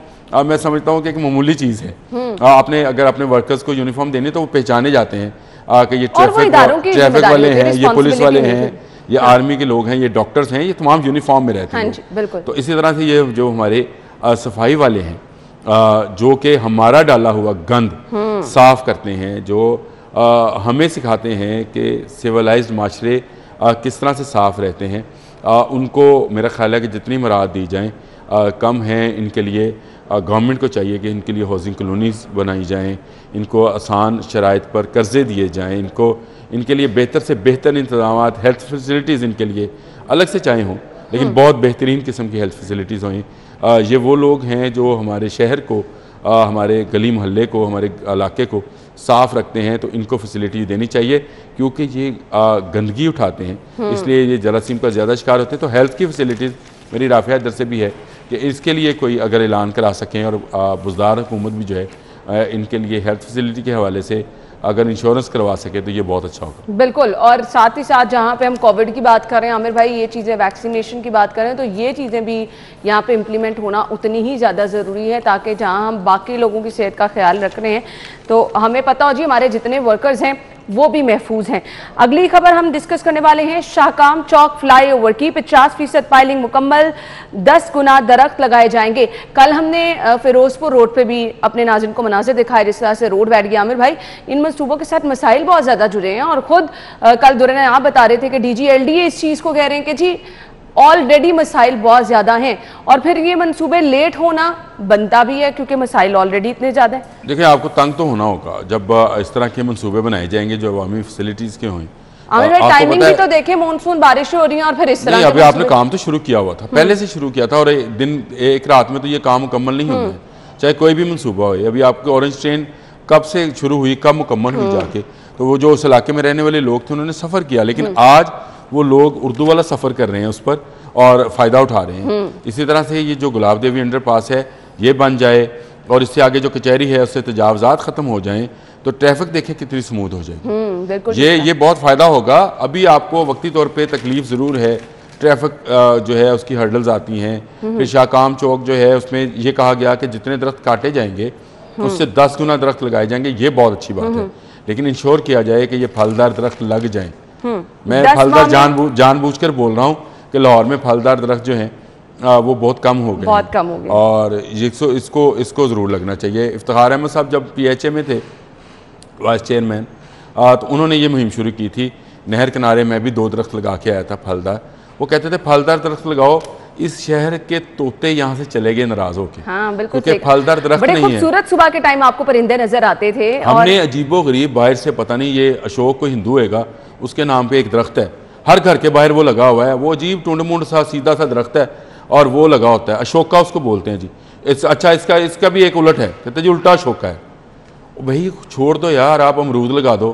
मैं समझता हूँ कि एक मामूली चीज़ है। आपने अगर अपने वर्कर्स को यूनिफॉर्म देने तो वो पहचाने जाते हैं कि ये ट्रैफिक वाले हैं, ये पुलिस वाले हैं, ये आर्मी के लोग हैं, ये डॉक्टर्स हैं, ये तमाम यूनिफॉर्म में रहते हैं। तो इसी तरह से ये जो हमारे सफाई वाले हैं जो कि हमारा डाला हुआ गंद साफ करते हैं, जो हमें सिखाते हैं कि सिविलाइज्ड माशरे किस तरह से साफ़ रहते हैं, उनको मेरा ख्याल है कि जितनी मराद दी जाएं कम हैं। इनके लिए गवर्नमेंट को चाहिए कि इनके लिए हाउसिंग कॉलोनीज़ बनाई जाएं, इनको आसान शराइत पर कर्ज़े दिए जाएं, इनके लिए बेहतर से बेहतर इंतजाम, हेल्थ फैसिलिटीज़ इनके लिए अलग से चाहे हों, लेकिन बहुत बेहतरीन किस्म की हेल्थ फैसिलिटीज़ हों। ये वो लोग हैं जो हमारे शहर को, हमारे गली मोहल्ले को, हमारे इलाके को साफ़ रखते हैं। तो इनको फैसिलिटी देनी चाहिए क्योंकि ये गंदगी उठाते हैं, इसलिए ये जरासीम का ज़्यादा शिकार होते हैं। तो हेल्थ की फैसिलिटीज़ मेरी राफिया दर से भी है कि इसके लिए कोई अगर ऐलान करा सकें और बुज़दार हुकूमत भी जो है इनके लिए हेल्थ फैसिलिटी के हवाले से अगर इंश्योरेंस करवा सके तो ये बहुत अच्छा होगा। बिल्कुल। और साथ ही साथ जहाँ पे हम कोविड की बात कर रहे हैं आमिर भाई, ये चीज़ें वैक्सीनेशन की बात करें तो ये चीज़ें भी यहाँ पे इम्प्लीमेंट होना उतनी ही ज़्यादा ज़रूरी है, ताकि जहाँ हम बाकी लोगों की सेहत का ख्याल रख रहे हैं तो हमें पता हो जी हमारे जितने वर्कर्स हैं वो भी महफूज हैं। अगली खबर हम डिस्कस करने वाले हैं शाहकाम चौक फ्लाईओवर की 50% पाइलिंग मुकम्मल, 10 गुना दरख्त लगाए जाएंगे। कल हमने फिरोजपुर रोड पे भी अपने नाज़रीन को मनाज़िर दिखाए जिस तरह से रोड बैठ गया। आमिर भाई, इन मनसूबों के साथ मसाइल बहुत ज़्यादा जुड़े हैं और ख़ुद कल दुर्रे आप बता रहे थे कि DGLDA इस चीज़ को कह रहे हैं कि जी ऑलरेडी मसाइल बहुत ज़्यादा हैं और फिर ये मनसूबे लेट होना बनता भी है क्योंकि मसाइल ऑलरेडी इतने ज़्यादा हैं। देखिए, आपको तंग तो होना होगा जब इस तरह के मनसूबे बनाए जाएंगे जो अवामी फैसिलिटीज़ के हों। टाइमिंग भी तो देखें, मानसून बारिशें हो रही हैं और फिर इस तरह अभी आपने काम तो शुरू किया हुआ था, पहले से शुरू किया था और एक रात में तो ये काम मुकम्मल नहीं होना है, चाहे कोई भी मनसूबा हो। अभी आपकी ऑरेंज ट्रेन कब से शुरू हुई, कब मुकम्मल हुई जाके, तो वो जो उस इलाके में रहने वाले लोग थे उन्होंने सफ़र किया, लेकिन आज वो लोग उर्दू वाला सफ़र कर रहे हैं उस पर और फ़ायदा उठा रहे हैं। इसी तरह से ये जो गुलाब देवी अंडरपास है ये बन जाए और इससे आगे जो कचहरी है उससे तजावज़ात ख़त्म हो जाएं तो ट्रैफिक देखें कितनी स्मूथ हो जाएगी। ये बहुत फ़ायदा होगा। अभी आपको वक्ती तौर पे तकलीफ़ ज़रूर है, ट्रैफिक जो है उसकी हर्डल्स आती हैं। फिर शाहकाम चौक जो है उसमें ये कहा गया कि जितने दरख्त काटे जाएंगे उससे 10 गुना दरख्त लगाए जाएंगे। ये बहुत अच्छी बात है, लेकिन इंश्योर किया जाए कि ये फलदार दरख्त लग जाएँ। मैं फलदार जानबूझकर बोल रहा हूँ कि लाहौर में फलदार दरख्त जो हैं वो बहुत कम हो गए और इसको ज़रूर लगना चाहिए। इफ्तिखार अहमद साहब जब PHA में थे वाइस चेयरमैन, तो उन्होंने ये मुहिम शुरू की थी। नहर किनारे में भी 2 दरख्त लगा के आया था फलदार। वो कहते थे फलदार दरख्त लगाओ इस शहर के तोते यहाँ से चले गए नाराज होके। हाँ बिल्कुल, क्योंकि फलदार दरख्त नहीं है। बड़े खूबसूरत सुबह के टाइम आपको परिंदे नजर आते थे। हमने अजीबो गरीब बाहर से, पता नहीं ये अशोक कोई हिंदू होगा, उसके नाम पे एक दरख्त है, हर घर के बाहर वो लगा हुआ है, वो अजीब टूंड मुंड सा सीधा सा दरख्त है और वो लगा होता है, अशोका उसको बोलते हैं जी। अच्छा इसका भी एक उलट है, कहते जी उल्टा अशोका है। भाई छोड़ दो यार, आप अमरूद लगा दो,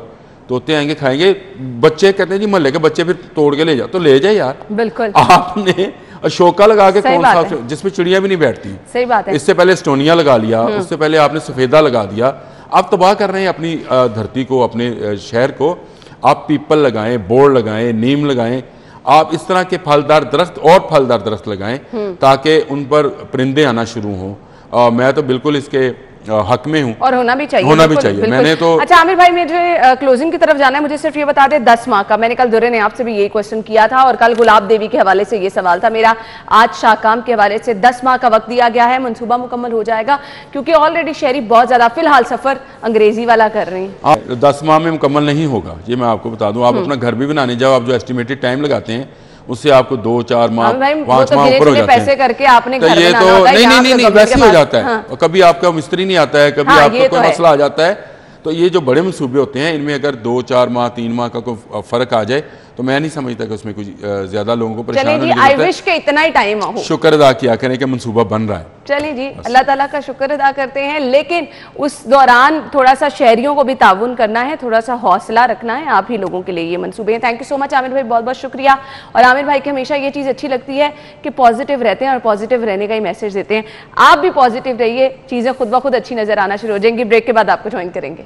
तोते आएंगे खाएंगे। बच्चे कहते हैं जी मोहल्ले के बच्चे फिर तोड़ के ले जाओ, तो ले जाए यार। बिल्कुल, आपने अशोका लगा के कौन सा, जिसमें चिड़िया भी नहीं बैठती। सही बात है। इससे पहले स्टोनिया लगा लिया, उससे पहले आपने सफेदा लगा दिया। आप तबाह कर रहे हैं अपनी धरती को, अपने शहर को। आप पीपल लगाएं, बोर्ड लगाएं, नीम लगाएं, आप इस तरह के फलदार दरख्त और फलदार दरख्त लगाएं ताकि उन पर परिंदे आना शुरू हों। मैं तो बिल्कुल इसके हक में हूँ और होना भी चाहिए, होना भी चाहिए। मैंने तो अच्छा आमिर भाई, मुझे क्लोजिंग की तरफ जाना है, मुझे सिर्फ ये बता दे 10 माह का, मैंने कल दुर्रे ने आपसे भी यही क्वेश्चन किया था और कल गुलाब देवी के हवाले से ये सवाल था मेरा। आज शाकाम के हवाले से 10 माह का वक्त दिया गया है, मंसूबा मुकम्मल हो जाएगा? क्योंकि ऑलरेडी शहरी बहुत ज्यादा फिलहाल सफर अंग्रेजी वाला कर रहे हैं। 10 माह में मुकम्मल नहीं होगा, ये मैं आपको बता दूं। आप अपना घर भी बनाने जाओ, आप जो एस्टिमेटेड टाइम लगाते हैं उससे आपको 2-4 माह 5 माह ऊपर हो जाते पैसे करके आपने तो ये तो नहीं वैसे ही हो जाता है। कभी आपका मिस्त्री नहीं आता है, कभी आपका कोई मसला आ जाता है। तो ये जो बड़े मंसूबे होते हैं, इनमें अगर 2-4 माह 3 माह का कोई फर्क आ जाए तो मैं नहीं समझता कि उसमें कुछ ज्यादा लोगों को परेशान होने की आई विश के इतना ही टाइम हो। शुक्र अदा किया करें कि मंसूबा बन रहा है। चलिए जी, अल्लाह ताला का शुक्र अदा करते हैं, लेकिन उस दौरान थोड़ा सा शहरियों को भी ताउन करना है, थोड़ा सा हौसला रखना है। आप ही लोगों के लिए ये मंसूबे हैं। Thank you so much Aamir भाई, बहुत बहुत शुक्रिया। और आमिर भाई की हमेशा ये चीज़ अच्छी लगती है कि पॉजिटिव रहते हैं और पॉजिटिव रहने का ही मैसेज देते हैं। आप भी पॉजिटिव रहिए, चीज़ें खुद ब खुद अच्छी नजर आना शुरू हो जाएंगी। ब्रेक के बाद आपको ज्वाइन करेंगे।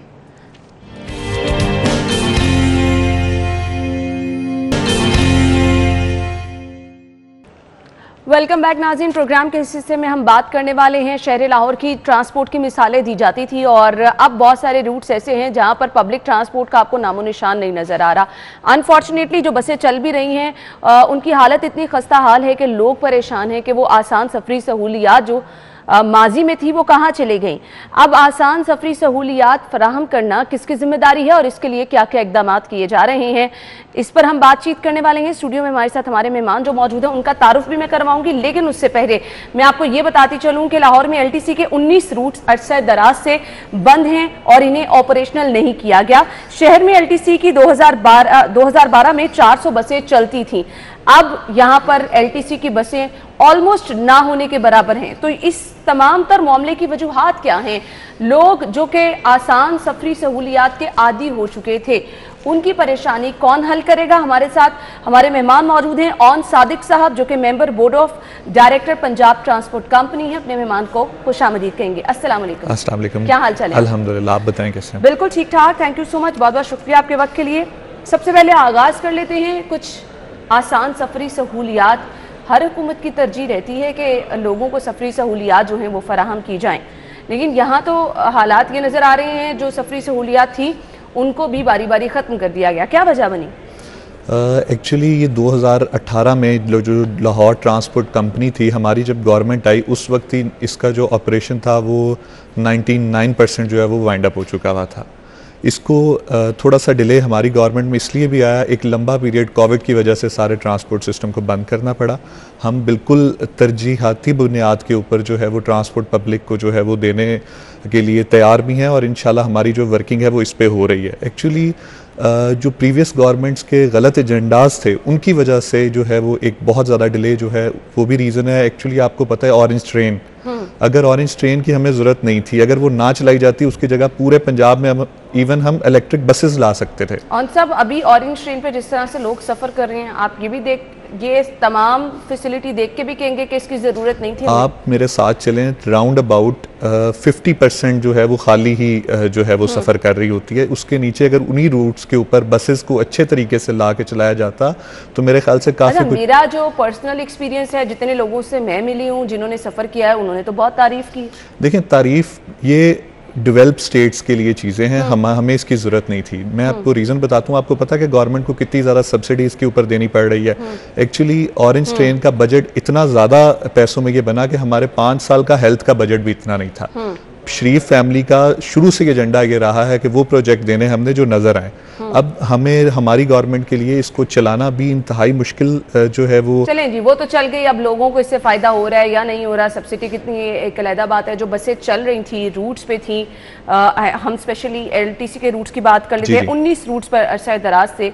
वेलकम बैक नाज़रीन। प्रोग्राम के इस हिस्से में हम बात करने वाले हैं शहर लाहौर की ट्रांसपोर्ट की मिसालें दी जाती थी और अब बहुत सारे रूट्स ऐसे हैं जहां पर पब्लिक ट्रांसपोर्ट का आपको नामो निशान नहीं नज़र आ रहा। अनफॉर्चुनेटली जो बसें चल भी रही हैं उनकी हालत इतनी खस्ता हाल है कि लोग परेशान हैं कि वो आसान सफरी सहूलियात जो माजी में थी वो कहाँ चले गई। अब आसान सफरी सहूलियात फराहम करना किसकी जिम्मेदारी है और इसके लिए क्या क्या इकदाम किए जा रहे हैं, इस पर हम बातचीत करने वाले हैं। स्टूडियो में हमारे साथ हमारे मेहमान जो मौजूद हैं उनका तारुफ भी मैं करवाऊंगी, लेकिन उससे पहले मैं आपको ये बताती चलूं कि लाहौर में LTC के 19 रूट्स अरसा दराज से बंद हैं और इन्हें ऑपरेशनल नहीं किया गया। शहर में LTC की 2012 में 400 बसें चलती थीं, अब यहाँ पर LTC की बसें ऑलमोस्ट ना होने के बराबर हैं। तो इस तमाम तर मामले की वजूहात क्या हैं? लोग जो कि आसान सफरी सहूलियात के आदी हो चुके थे, उनकी परेशानी कौन हल करेगा? हमारे साथ हमारे मेहमान मौजूद हैं। ऑन सादिक साहब जो कि member board of director Punjab transport company है, अपने मेहमान को खुशामदीद कहेंगे। अस्सलाम वालेकुम। अस्सलाम वालेकुम। क्या हाल चाल है? अल्हम्दुलिल्लाह, आप बताएं कैसे हैं? बिल्कुल ठीक ठाक, थैंक यू सो मच, बहुत बहुत शुक्रिया आपके वक्त के लिए। सबसे पहले आगाज कर लेते हैं कुछ आसान सफरी सहूलियात। हर हुकूमत की तरजीह रहती है कि लोगों को सफरी सहूलियात जो हैं वो फराहम की जाएं, लेकिन यहाँ तो हालात ये नज़र आ रहे हैं जो सफरी सहूलियात थी उनको भी बारी बारी ख़त्म कर दिया गया। क्या वजह बनी? एक्चुअली ये 2018 में जो लाहौर ट्रांसपोर्ट कंपनी थी हमारी, जब गवर्नमेंट आई उस वक्त ही इसका जो ऑपरेशन था वो 99% जो है वो वाइंड अप हो चुका हुआ था। इसको थोड़ा सा डिले हमारी गवर्नमेंट में इसलिए भी आया, एक लंबा पीरियड कोविड की वजह से सारे ट्रांसपोर्ट सिस्टम को बंद करना पड़ा। हम बिल्कुल तरजीहाती बुनियाद के ऊपर जो है वो ट्रांसपोर्ट पब्लिक को जो है वो देने के लिए तैयार भी हैं और इंशाल्लाह हमारी जो वर्किंग है वो इस पे हो रही है। एक्चुअली जो प्रीवियस गवर्नमेंट्स के गलत एजेंडाज थे उनकी वजह से जो है वो एक बहुत ज़्यादा डिले जो है वो भी रीज़न है। एक्चुअली आपको पता है ऑरेंज ट्रेन, अगर ऑरेंज ट्रेन की हमें ज़रूरत नहीं थी, अगर वो ना चलाई जाती उसकी जगह पूरे पंजाब में हम इलेक्ट्रिक बसेस ला सकते थे। और सब अभी ऑरेंज ट्रेन पे जिस तरह से लोग सफ़र कर रहे हैं, आप ये भी ये तमाम फैसिलिटी देख के भी कहेंगे कि इसकी ज़रूरत नहीं थी। आप मेरे साथ चलें, राउंड अबाउट 50% जो है वो खाली ही जो है वो सफ़र कर रही होती है। उसके नीचे अगर उन्हीं रूट्स के ऊपर बसेस को अच्छे तरीके से ला के चलाया जाता तो मेरे ख्याल से काफ़ी मेरा जो पर्सनल एक्सपीरियंस है, जितने लोगों से मैं मिली हूँ जिन्होंने सफ़र किया है, उन्होंने तो बहुत तारीफ़ की। देखें, तारीफ़ ये डेवलप स्टेट्स के लिए चीज़ें हैं, हमें इसकी ज़रूरत नहीं थी। मैं आपको रीज़न बताता हूँ, आपको पता है कि गवर्नमेंट को कितनी ज़्यादा सब्सिडी इसके ऊपर देनी पड़ रही है। एक्चुअली ऑरेंज ट्रेन का बजट इतना ज़्यादा पैसों में ये बना कि हमारे 5 साल का हेल्थ का बजट भी इतना नहीं था। शरीफ फैमिली का शुरू से एजेंडा ये रहा है कि वो प्रोजेक्ट देने हमने जो नज़र आए। अब हमें हमारी गवर्नमेंट के लिए इसको चलाना भी इंतहाई मुश्किल जो है वो। चलें जी, वो तो चल गई, अब लोगों को इससे फ़ायदा हो रहा है या नहीं हो रहा, सब्सिडी कितनी, एक अलहदा बात है। जो बसें चल रही थी, रूट्स पे थी, हम स्पेशली LTC के रूट्स की बात कर लेते हैं। 19 रूट्स पर अरसा दराज से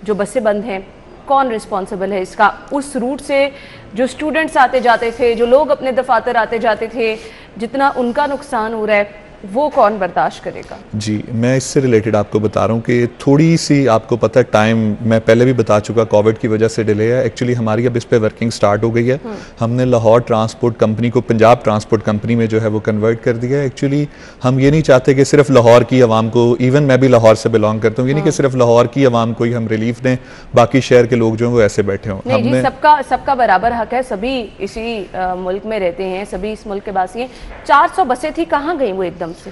जो बसें बंद हैं, कौन रिस्पॉन्सिबल है इसका? उस रूट से जो स्टूडेंट्स आते जाते थे, जो लोग अपने दफातर आते जाते थे, जितना उनका नुकसान हो रहा है वो कौन बर्दाश्त करेगा? जी, मैं इससे रिलेटेड आपको बता रहा हूँ कि थोड़ी सी आपको पता है, टाइम मैं पहले भी बता चुका, कोविड की वजह से डिले है। एक्चुअली हमारी अब इस पे वर्किंग स्टार्ट हो गई है। हमने लाहौर ट्रांसपोर्ट कंपनी को पंजाब ट्रांसपोर्ट कंपनी में जो है वो कन्वर्ट कर दिया है। एक्चुअली हम ये नहीं चाहते कि सिर्फ लाहौर की आवाम को, इवन मैं भी लाहौर से बिलोंग करता हूँ, ये नहीं कि सिर्फ लाहौर की आवाम को ही हम रिलीफ दें, बाकी शहर के लोग जो हैं वो ऐसे बैठे हों। हमने सबका बराबर हक है, सभी इसी मुल्क में रहते हैं, सभी इस मुल्क के वासी हैं। 400 बसें थी, कहाँ गई वो एकदम से?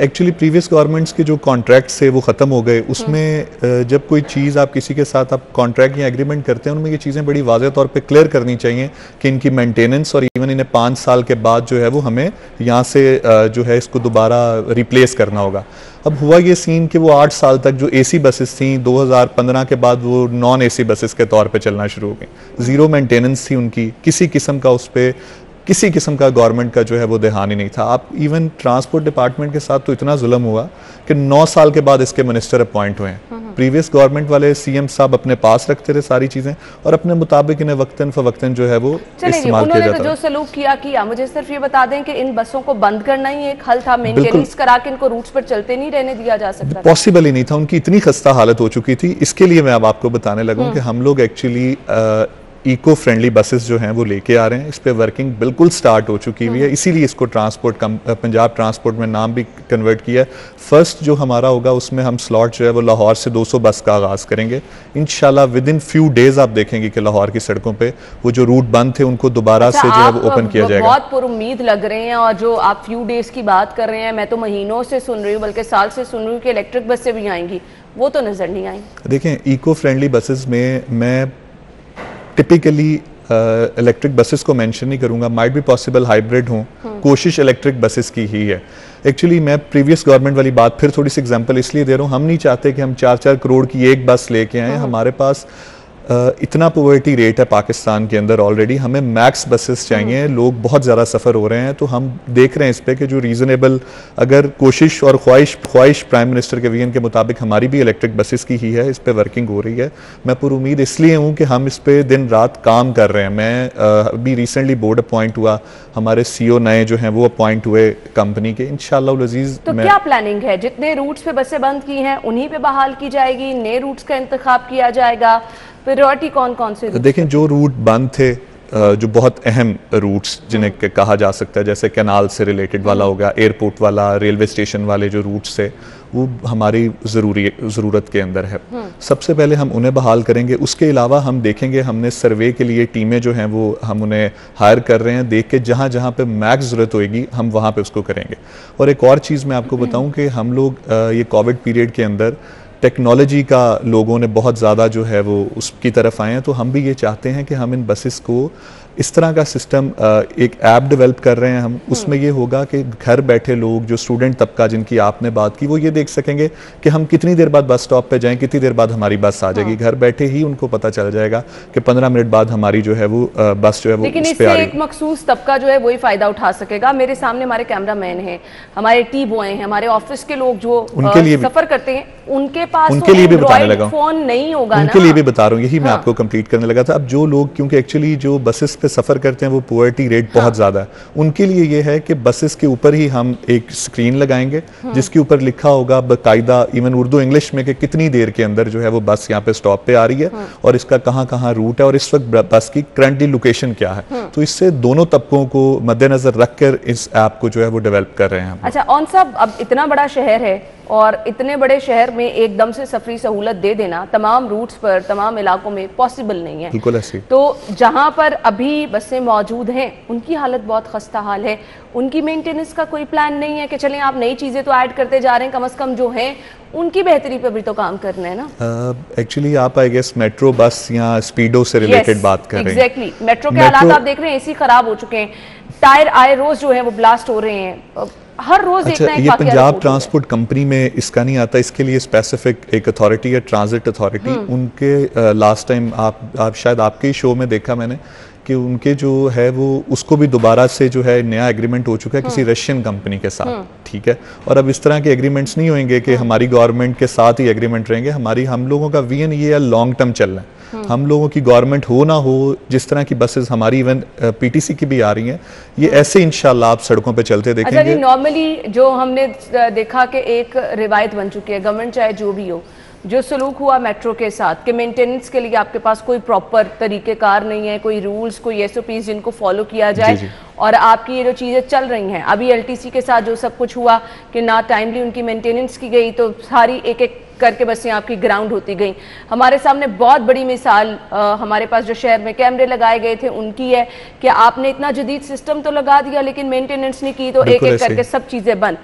एक्चुअली प्रीवियस गवर्नमेंट्स के जो कॉन्ट्रैक्ट से वो ख़त्म हो गए। उसमें जब कोई चीज़ आप किसी के साथ आप कॉन्ट्रैक्ट या एग्रीमेंट करते हैं, उनमें ये चीज़ें बड़ी वाज़ेह तौर पे क्लियर करनी चाहिए कि इनकी मेंटेनेंस और इवन इन्हें 5 साल के बाद जो है वो हमें यहाँ से जो है इसको दोबारा रिप्लेस करना होगा। अब हुआ ये सीन कि वो 8 साल तक जो AC बसेस थी, 2015 के बाद वो नॉन AC बसेस के तौर पे चलना शुरू हो गई। ज़ीरो मेंटेनेंस थी उनकी, किसी किस्म का उस पर किसी किस्म का गवर्नमेंट का जो है वो ध्यान ही नहीं था। आप इवन ट्रांसपोर्ट डिपार्टमेंट के साथ तो इतना जुल्म हुआ कि 9 साल के बाद इसके मिनिस्टर अपॉइंट हुए हैं। प्रीवियस गवर्नमेंट वाले CM साहब अपने पास रखते थे सारी चीजें और अपने मुताबिक इन्हें वक्तन फवक्तन जो है वो इस्तेमाल किया जाता है। जो सलूक किया, मुझे सिर्फ ये बता दें कि इन बसों को बंद करना ही एक हल था, मेंटेनेंस करा के इनको रूट्स पर चलते नहीं रहने दिया जा सकता? पॉसिबल ही नहीं था, उनकी इतनी खस्ता हालत हो चुकी थी। इसके लिए मैं अब आपको बताने लगा कि हम लोग एक्चुअली इको फ्रेंडली बसेस जो हैं वो लेके आ रहे हैं। इस पे वर्किंग बिल्कुल स्टार्ट हो चुकी हुई है, इसीलिए इसको पंजाब ट्रांसपोर्ट में नाम भी कन्वर्ट किया है। फर्स्ट जो हमारा होगा उसमें हम स्लॉट जो है वो लाहौर से 200 बस का आगाज़ करेंगे इंशाल्लाह। विद इन फ्यू डेज आप देखेंगे कि लाहौर की सड़कों पे वो जो रूट बंद थे उनको दोबारा से जो है वो ओपन किया जाएगा। बहुत पुरुम्मीद लग रहे हैं, और जो आप फ्यू डेज की बात कर रहे हैं, मैं तो महीनों से सुन रही हूँ, बल्कि साल से सुन रही हूँ कि इलेक्ट्रिक बसें भी आएंगी, वो तो नजर नहीं आई। देखें, इको फ्रेंडली बसेस में मैं टिपिकली इलेक्ट्रिक बसेस को मेंशन नहीं करूंगा, माइट भी पॉसिबल हाइब्रिड हों, कोशिश इलेक्ट्रिक बसेस की ही है। एक्चुअली मैं प्रीवियस गवर्नमेंट वाली बात फिर थोड़ी सी एग्जांपल इसलिए दे रहा हूँ, हम नहीं चाहते कि हम 4-4 करोड़ की एक बस लेके आए। हमारे पास इतना पॉवर्टी रेट है पाकिस्तान के अंदर ऑलरेडी, हमें मैक्स बसेस चाहिए। लोग बहुत ज़्यादा सफ़र हो रहे हैं, तो हम देख रहे हैं इस पे कि जो रीज़नेबल, अगर कोशिश और ख्वाहिश प्राइम मिनिस्टर के विजन के मुताबिक हमारी भी इलेक्ट्रिक बसेस की ही है, इस पे वर्किंग हो रही है। मैं पूरी उम्मीद इसलिए हूँ कि हम इस पे दिन रात काम कर रहे हैं। मैं अभी रिसेंटली बोर्ड अपॉइंट हुआ, हमारे CEO नए जो हैं वो अपॉइंट हुए कंपनी के, इंशाअल्लाह अज़ीज़। तो क्या प्लानिंग है? जितने रूट्स पे बसें बंद की हैं उन्हीं पे बहाल की जाएगी, नए रूट्स का इंतखाब किया जाएगा? प्रायोरिटी कौन से? देखें, जो रूट बंद थे, जो बहुत अहम रूट्स जिन्हें कहा जा सकता है, जैसे कैनाल से रिलेटेड वाला हो गया, एयरपोर्ट वाला, रेलवे स्टेशन वाले जो रूट्स है, वो हमारी ज़रूरत के अंदर है। सबसे पहले हम उन्हें बहाल करेंगे। उसके अलावा हम देखेंगे, हमने सर्वे के लिए टीमें जो हैं वो हम उन्हें हायर कर रहे हैं, देख के जहाँ जहाँ पे मैक्स ज़रूरत होगी हम वहाँ पे उसको करेंगे। और एक और चीज़ मैं आपको बताऊँ कि हम लोग ये कोविड पीरियड के अंदर टेक्नोलॉजी का लोगों ने बहुत ज़्यादा जो है वो उसकी तरफ आए हैं, तो हम भी ये चाहते हैं कि हम इन बसेस को इस तरह का सिस्टम, एक ऐप डेवलप कर रहे हैं हम, उसमें ये होगा कि घर बैठे लोग, जो स्टूडेंट तबका जिनकी आपने बात की, वो ये देख सकेंगे कि हम कितनी देर बाद बस स्टॉप पे जाएं, कितनी देर बाद हमारी बस आ जाएगी। घर बैठे ही उनको पता चल जाएगा कि 15 मिनट बाद हमारी जो है वो बस जो है वो लेकिन इससे एक मखसूस तबका जो है वही फायदा उठा सकेगा। मेरे सामने हमारे कैमरा मैन है, हमारे टी बॉय हैं, हमारे ऑफिस के लोग जो सफर करते हैं, उनके पास उनके लिए भी बताने लगा, फोन नहीं होगा, उनके लिए भी बता रहा हूँ, यही मैं आपको कंप्लीट करने लगा था। अब जो लोग, क्योंकि एक्चुअली जो बसेस पे सफर करते हैं वो पॉवर्टी रेट बहुत ज़्यादा है, उनके लिए ये है कि बसेस के ऊपर ही हम एक स्क्रीन लगाएंगे जिसके ऊपर लिखा होगा बाकायदा, इवन उर्दू इंग्लिश में, कि कितनी देर के अंदर जो है वो बस यहाँ पे स्टॉप पे आ रही है और इसका कहाँ कहाँ रूट है और इस वक्त बस की करंटली लोकेशन क्या है। तो इससे दोनों तबकों को मद्देनजर रखकर इस ऐप को जो है वो डेवलप कर रहे हैं। अच्छा ऑन साहब, अब इतना बड़ा शहर है और इतने बड़े शहर में एकदम से सफरी सहूलत दे देना तमाम रूट्स पर, तमाम इलाकों में पॉसिबल नहीं है। बिल्कुल ऐसे। तो जहां पर अभी बसें मौजूद हैं उनकी हालत बहुत खस्ता हाल है, उनकी मेंटेनेंस का कोई प्लान नहीं है कि चलें आप नई चीज़ें तो ऐड करते जा रहे हैं, कम से कम जो हैं उनकी बेहतरी पर भी तो काम करना है ना। एक्चुअली आप आई गेस मेट्रो बस या स्पीडो से रिलेटेड बात कर रहे हैं। एग्जैक्टली, मेट्रो के हालात आप देख रहे हैं, एसी खराब हो चुके हैं, टायर आए रोज जो है वो ब्लास्ट हो रहे हैं, हर रोज अच्छा, ये पंजाब ट्रांसपोर्ट कंपनी में इसका नहीं आता, इसके लिए स्पेसिफिक एक अथॉरिटी है, ट्रांजिट अथॉरिटी। उनके लास्ट टाइम आप शायद आपके ही शो में देखा मैंने कि उनके जो है वो उसको भी दोबारा से जो है नया एग्रीमेंट हो चुका है किसी रशियन कंपनी के साथ, ठीक है। और अब इस तरह के एग्रीमेंट्स नहीं होंगे कि हमारी गवर्नमेंट के साथ ही एग्रीमेंट रहेंगे। हम लोगों का विजन ये है लॉन्ग टर्म चलना है। हम लोगों की गवर्नमेंट हो ना हो, जिस तरह की बसेस हमारी इवन पीटीसी की भी आ रही हैं, ये ऐसे इंशाल्लाह आप सड़कों पे चलते देखेंगे। अच्छा, नॉर्मली जो हमने देखा कि एक रिवायत बन चुकी है, गवर्नमेंट चाहे जो भी हो, जो सलूक हुआ मेट्रो के साथ कि मेंटेनेंस के लिए आपके पास कोई प्रॉपर तरीक़ेकार नहीं है, कोई रूल्स, कोई एसओपीज जिनको फॉलो किया जाए। जी जी। और आपकी ये जो चीज़ें चल रही हैं, अभी एलटीसी के साथ जो सब कुछ हुआ कि ना टाइमली उनकी मेंटेनेंस की गई, तो सारी एक एक करके बसें आपकी ग्राउंड होती गई। हमारे सामने बहुत बड़ी मिसाल हमारे पास जो शहर में कैमरे लगाए गए थे उनकी है कि आपने इतना जदीद सिस्टम तो लगा दिया लेकिन मेंटेनेंस नहीं की, तो एक एक करके सब चीज़ें बंद।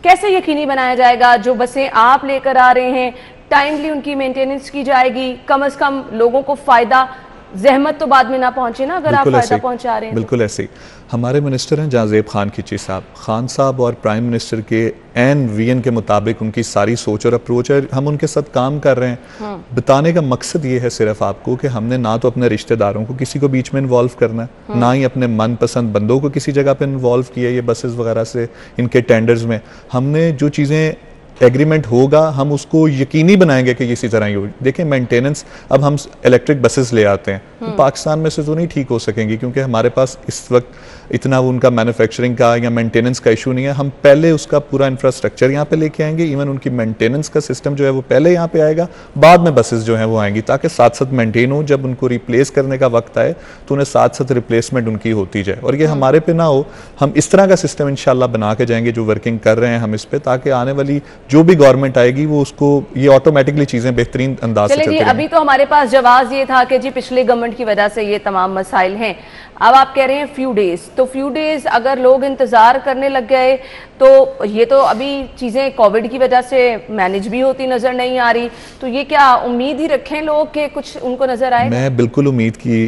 कैसे यकीनी बनाया जाएगा जो बसें आप लेकर आ रहे हैं टाइमली उनकी मेंटेनेंस की जाएगी, कम से कम लोगों को फायदा, जहमत तो बाद में ना पहुंचे ना अगर आप फायदा पहुंचा रहे हैं। बिल्कुल ऐसे ही हमारे मिनिस्टर हैं जाजेब खान खिची साहब, खान साहब और प्राइम मिनिस्टर के एन विजन के मुताबिक उनकी सारी सोच और अप्रोच है, हम उनके साथ काम कर रहे हैं। बताने का मकसद ये है सिर्फ आपको कि हमने ना तो अपने रिश्तेदारों को किसी को बीच में इन्वॉल्व करना है, ना ही अपने मनपसंद बंदों को किसी जगह पे इन्वॉल्व किया ये बसेस वगैरह से इनके टेंडर्स में। हमने जो चीज़ें एग्रीमेंट होगा हम उसको यकीनी बनाएंगे कि इसी तरह ही हो। देखिए मेंटेनेंस, अब हम इलेक्ट्रिक बसेस ले आते हैं तो पाकिस्तान में से तो नहीं ठीक हो सकेंगी क्योंकि हमारे पास इस वक्त इतना उनका मैन्युफैक्चरिंग का या मेंटेनेंस का इशू नहीं है। हम पहले उसका पूरा इंफ्रास्ट्रक्चर यहाँ पे लेके आएंगे, इवन उनकी मेंटेनेंस का सिस्टम जो है वो पहले यहाँ पे आएगा, बाद में बसेस जो हैं वो आएंगी, ताकि साथ साथ मेंटेन हो। जब उनको रिप्लेस करने का वक्त आए तो उन्हें साथ साथ रिप्लेसमेंट उनकी होती जाए और ये हमारे पे ना हो। हम इस तरह का सिस्टम इंशाल्लाह बना के जाएंगे, जो वर्किंग कर रहे हैं हम इस पे, ताकि आने वाली जो भी गवर्नमेंट आएगी वो उसको ये ऑटोमेटिकली चीजें बेहतरीन अंदाज से चलती रहेंगी। अभी तो हमारे पास जवाब ये था कि जी पिछले गवर्नमेंट की वजह से ये तमाम मसाइल हैं, अब आप कह रहे हैं फ्यू डेज, तो फ्यू डेज अगर लोग इंतजार करने लग गए तो ये तो अभी चीजें कोविड की वजह से मैनेज भी होती नजर नहीं आ रही, तो ये क्या उम्मीद ही रखें लोग कि कुछ उनको नजर आए? मैं बिल्कुल उम्मीद की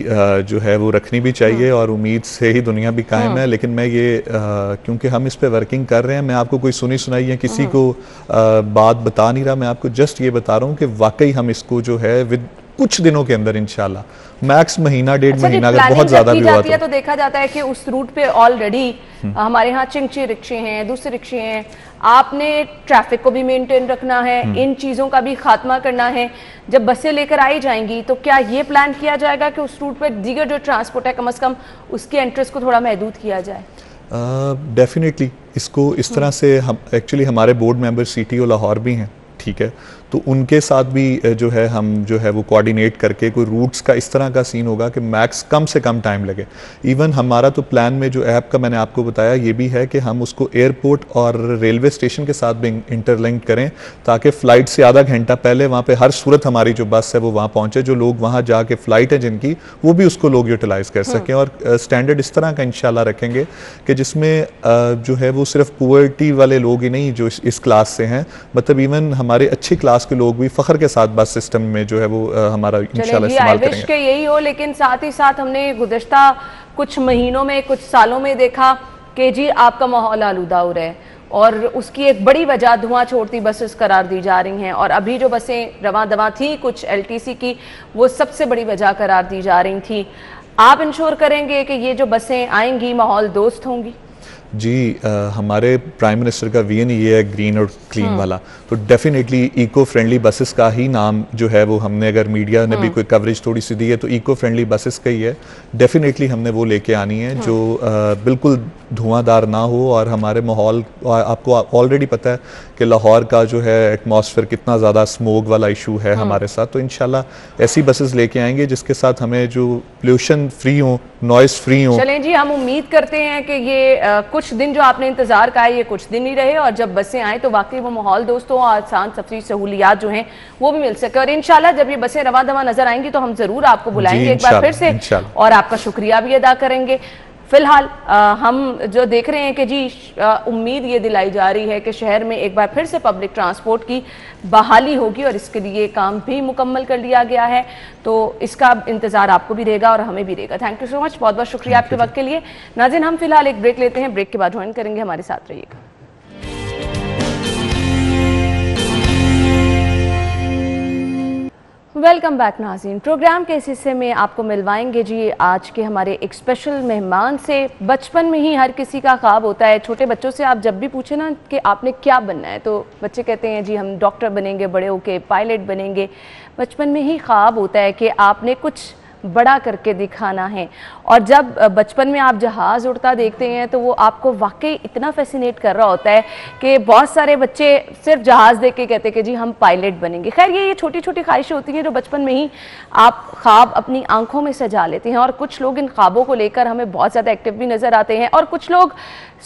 जो है वो रखनी भी चाहिए और उम्मीद से ही दुनिया भी कायम है। लेकिन मैं ये क्योंकि हम इस पे वर्किंग कर रहे हैं, मैं आपको कोई सुनी सुनाई है किसी को बात बता नहीं रहा, मैं आपको जस्ट ये बता रहा हूँ कि वाकई हम इसको जो है विद कुछ दिनों के अंदर इंशाल्लाह मैक्स महीना डेढ़ महीना अगर बहुत ज्यादा भी हुआ तो देखा जाता है कि उस रूट पे ऑलरेडी हमारे यहाँ चिंगची रिक्शे हैं, दूसरे रिक्शे हैं, आपने ट्रैफिक को भी मेंटेन रखना है, इन चीजों का भी खात्मा करना है। जब बसें लेकर आई जाएंगी तो क्या ये प्लान किया जाएगा कि उस रूट पे दीगर जो ट्रांसपोर्ट है कम से कम उसकी एंट्रेंस को थोड़ा महदूद किया जाए? डेफिनेटली इसको इस तरह से हम एक्चुअली हमारे बोर्ड मेंबर सीटीओ लाहौर भी हैं, ठीक है, तो उनके साथ भी जो है हम जो है वो कोऑर्डिनेट करके कोई रूट्स का इस तरह का सीन होगा कि मैक्स कम से कम टाइम लगे। इवन हमारा तो प्लान में जो ऐप का मैंने आपको बताया ये भी है कि हम उसको एयरपोर्ट और रेलवे स्टेशन के साथ भी इंटरलिंक करें, ताकि फ़्लाइट से आधा घंटा पहले वहाँ पे हर सूरत हमारी जो बस है वो वहाँ पहुँचे, जो लोग वहाँ जाके फ़्लाइट है जिनकी वो भी उसको लोग यूटिलाइज़ कर सकें। और स्टैंडर्ड इस तरह का इंशाल्लाह रखेंगे कि जिसमें जो है वो सिर्फ पुअर्टी वाले लोग ही नहीं जो इस क्लास से हैं, मतलब इवन हमारे अच्छी क्लास के लोग भी फख्र के साथ बस सिस्टम में जो है वो हमारा इंशाल्लाह इस्तेमाल करेंगे। के यही हो, लेकिन साथ ही साथ हमने गुज़िश्ता कुछ महीनों में कुछ सालों में देखा कि जी आपका माहौल आलूदा हो रहा है और उसकी एक बड़ी वजह धुआं छोड़ती बसेस करार दी जा रही हैं, और अभी जो बसें रवां दवां थी कुछ एलटीसी की वो सबसे बड़ी वजह करार दी जा रही थी। आप इंश्योर करेंगे कि ये जो बसें आएंगी माहौल दोस्त होंगी? जी हमारे प्राइम मिनिस्टर का विजन ये है ग्रीन और क्लीन वाला, तो डेफिनेटली इको फ्रेंडली बसेस का ही नाम जो है वो हमने, अगर मीडिया ने भी कोई कवरेज थोड़ी सी दी है तो इको फ्रेंडली बसेस का ही है। डेफिनेटली हमने वो लेके आनी है जो बिल्कुल धुआंधार ना हो, और हमारे माहौल, आपको ऑलरेडी पता है कि लाहौर का जो है एटमॉस्फेयर कितना ज़्यादा स्मोक वाला इशू है हमारे साथ, तो इंशाल्लाह ऐसी बसेस लेके आएंगे जिसके साथ हमें जो पोल्यूशन फ्री हो, नॉइस फ्री हो। चलें जी, हम उम्मीद करते हैं कि ये कुछ दिन जो आपने इंतजार का है ये कुछ दिन ही रहे, और जब बसें आए तो वाकई वो माहौल दोस्तों आसान सबसे सहूलियात जो हैं वो भी मिल सके। और इंशाल्लाह जब ये बसें रवां दवां नजर आएंगी तो हम जरूर आपको बुलाएंगे एक बार फिर से और आपका शुक्रिया भी अदा करेंगे। फिलहाल हम जो देख रहे हैं कि जी उम्मीद ये दिलाई जा रही है कि शहर में एक बार फिर से पब्लिक ट्रांसपोर्ट की बहाली होगी और इसके लिए काम भी मुकम्मल कर लिया गया है, तो इसका इंतज़ार आपको भी रहेगा और हमें भी रहेगा। थैंक यू सो मच, बहुत बहुत शुक्रिया आपके वक्त के लिए। नाज़रीन, हम फिलहाल एक ब्रेक लेते हैं, ब्रेक के बाद ज्वाइन करेंगे, हमारे साथ रहिएगा। वेलकम बैक नाज़रीन। प्रोग्राम के इस हिस्से में आपको मिलवाएंगे जी आज के हमारे एक स्पेशल मेहमान से। बचपन में ही हर किसी का ख्वाब होता है। छोटे बच्चों से आप जब भी पूछे ना कि आपने क्या बनना है, तो बच्चे कहते हैं जी हम डॉक्टर बनेंगे, बड़े होके पायलट बनेंगे। बचपन में ही ख्वाब होता है कि आपने कुछ बड़ा करके दिखाना है। और जब बचपन में आप जहाज़ उड़ता देखते हैं तो वो आपको वाकई इतना फैसिनेट कर रहा होता है कि बहुत सारे बच्चे सिर्फ जहाज़ देख के कहते हैं कि जी हम पायलट बनेंगे। खैर ये छोटी छोटी ख्वाहिशें होती हैं जो बचपन में ही आप ख्वाब अपनी आंखों में सजा लेते हैं। और कुछ लोग इन ख्वाबों को लेकर हमें बहुत ज़्यादा एक्टिव भी नज़र आते हैं और कुछ लोग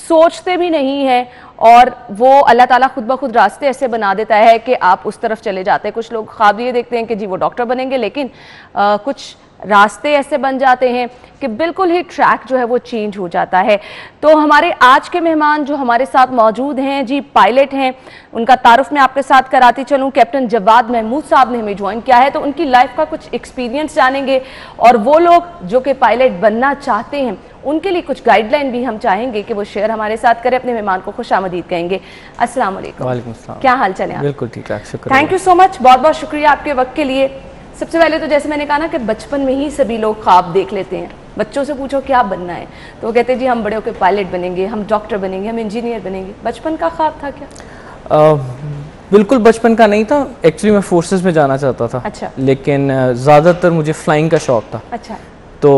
सोचते भी नहीं हैं और वो अल्लाह ताला खुद ब खुद रास्ते ऐसे बना देता है कि आप उस तरफ चले जाते हैं। कुछ लोग ख्वाब ये देखते हैं कि जी वो डॉक्टर बनेंगे, लेकिन कुछ रास्ते ऐसे बन जाते हैं कि बिल्कुल ही ट्रैक जो है वो चेंज हो जाता है। तो हमारे आज के मेहमान जो हमारे साथ मौजूद हैं जी पायलट हैं, उनका तारुफ मैं आपके साथ कराती चलूं। कैप्टन जवाद महमूद साहब ने हमें ज्वाइन किया है, तो उनकी लाइफ का कुछ एक्सपीरियंस जानेंगे और वो लोग जो कि पायलट बनना चाहते हैं उनके लिए कुछ गाइडलाइन भी हम चाहेंगे कि वो शेयर हमारे साथ करें। अपने मेहमान को खुशामदीद कहेंगे। अस्सलाम वालेकुम। वालेकुम अस्सलाम। क्या हाल चाल है? बिल्कुल ठीक ठाक, शुक्रिया। थैंक यू सो मच, बहुत बहुत शुक्रिया आपके वक्त के लिए। सबसे पहले तो जैसे मैंने कहा ना कि बचपन में ही सभी लोग ख्वाब देख लेते हैं। बच्चों से पूछो क्या बनना है तो वो कहते हैं जी हम बड़े होकर पायलट बनेंगे, हम डॉक्टर बनेंगे, हम इंजीनियर बनेंगे। बचपन का ख्वाब था क्या? बिल्कुल बचपन का नहीं था। एक्चुअली मैं फोर्सेस में जाना चाहता था। अच्छा। लेकिन ज़्यादातर मुझे फ्लाइंग का शौक था। अच्छा। तो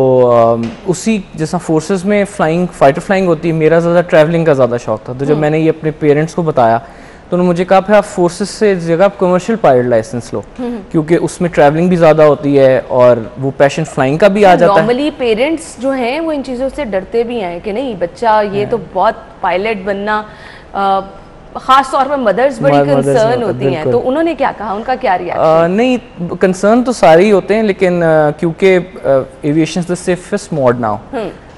उसी जैसा फोर्सेस में फ्लाइंग, फाइटर फ्लाइंग होती है, मेरा ज़्यादा ट्रैवलिंग का ज़्यादा शौक था। तो जब मैंने ये अपने पेरेंट्स को बताया तो उन्होंने मुझे कहा फिर आप फोर्सेस से जगह आप कमर्शियल पायलट लाइसेंस लो, क्योंकि उसमें ट्रैवलिंग भी ज़्यादा होती है और वो पैशन फ्लाइंग का भी आ जाता है। नॉर्मली पेरेंट्स जो हैं वो इन चीज़ों से डरते भी हैं कि नहीं बच्चा ये तो बहुत पायलट बनना, खास तौर पर मदर्स बड़ी कंसर्न होती हैं। तो उन्होंने क्या कहा, उनका क्या रिएक्शन? नहीं, कंसर्न तो सारे ही होते हैं, लेकिन क्योंकि aviation the safest mode now,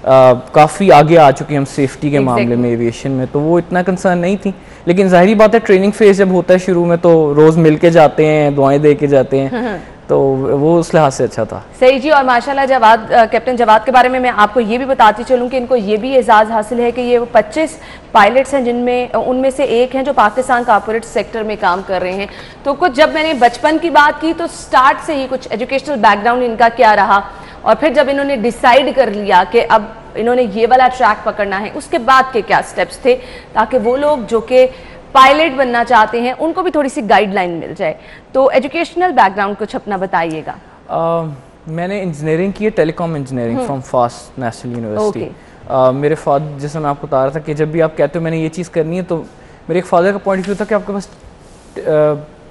काफ़ी आगे आ चुके हैं हम सेफ्टी के मामले में एविएशन में, तो वो इतना कंसर्न नहीं थी। लेकिन जाहिर बात है ट्रेनिंग फेज जब होता है शुरू में तो रोज़ मिल के जाते हैं, दुआएं दे के जाते हैं, तो वो उस लिहाज से अच्छा था। सही जी। और माशाल्लाह जवाद, कैप्टन जवाद के बारे में मैं आपको ये भी बताती चलूँ कि इनको ये भी एजाज़ हासिल है कि ये 25 पायलट्स हैं जिनमें उनमें से एक हैं जो पाकिस्तान कॉर्पोरेट सेक्टर में काम कर रहे हैं। तो कुछ जब मैंने बचपन की बात की तो स्टार्ट से ही कुछ एजुकेशनल बैकग्राउंड इनका क्या रहा, और फिर जब इन्होंने डिसाइड कर लिया कि अब इन्होंने ये वाला ट्रैक पकड़ना है, उसके बाद के क्या स्टेप्स थे ताकि वो लोग जो कि पायलट बनना चाहते हैं उनको भी थोड़ी सी गाइडलाइन मिल जाए। तो एजुकेशनल बैकग्राउंड कुछ अपना बताइएगा। मैंने इंजीनियरिंग की है, telecom engineering from fast national university. मेरे फादर, जैसे मैं आपको बता रहा था कि जब भी आप कहते हो मैंने ये चीज़ करनी है, तो मेरे एक फादर का पॉइंट ऑफ व्यू था कि आपके पास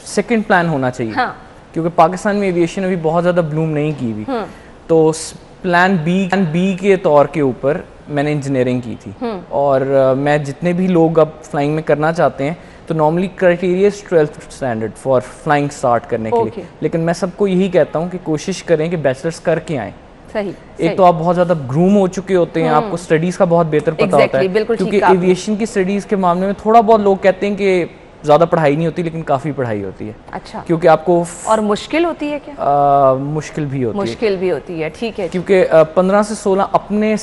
सेकंड प्लान होना चाहिए। हाँ। क्योंकि पाकिस्तान में एविएशन अभी बहुत ज़्यादा ब्लूम नहीं की हुई, तो प्लान बी के तौर के ऊपर मैंने इंजीनियरिंग की थी। और मैं जितने भी लोग अब फ्लाइंग में करना चाहते हैं तो normally criteria 12th standard for flying start करने के लिए, लेकिन मैं सबको यही कहता हूँ कि कोशिश करें कि बैचलर्स करके आएँ। सही। एक तो आप बहुत ज़्यादा ग्रूम हो चुके होते हैं, आपको स्टडीज़ का बहुत बेहतर पता होता है, क्योंकि एविएशन की स्टडीज़ के मामले में थोड़ा बहुत लोग कहते हैं कि ज़्यादा पढ़ाई नहीं होती, लेकिन काफ़ी पढ़ाई होती है। अच्छा। क्योंकि आपको और मुश्किल होती है क्या? मुश्किल भी होती है। मुश्किल भी होती है, ठीक है। क्योंकि 15 से 16 अपने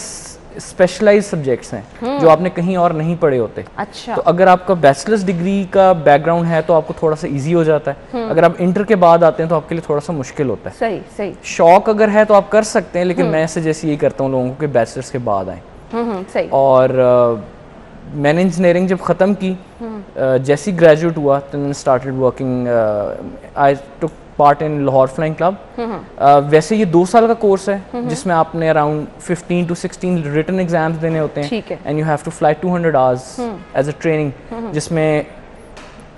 स्पेशलाइज सब्जेक्ट्स हैं जो आपने कहीं और नहीं पढ़े होते। अच्छा। तो अगर आपका बैचलर्स डिग्री का बैकग्राउंड है तो आपको थोड़ा सा इजी हो जाता है। अगर आप इंटर के बाद आते हैं तो आपके लिए थोड़ा सा मुश्किल होता है। सही सही। शौक अगर है तो आप कर सकते हैं, लेकिन मैं सजेस्ट यही करता हूँ लोगों को कि बैचलर्स के बाद आए। सही। और मैंने इंजीनियरिंग जब ख़त्म की, जैसे ही ग्रेजुएट हुआ तो मैंने started working, I took part in Lahore flying club. वैसे ये 2 साल का कोर्स है जिसमें आपने अराउंड 15 to 16 रिटन एग्जाम्स देने होते हैं, and you have to fly 200 hours as a training, जिसमें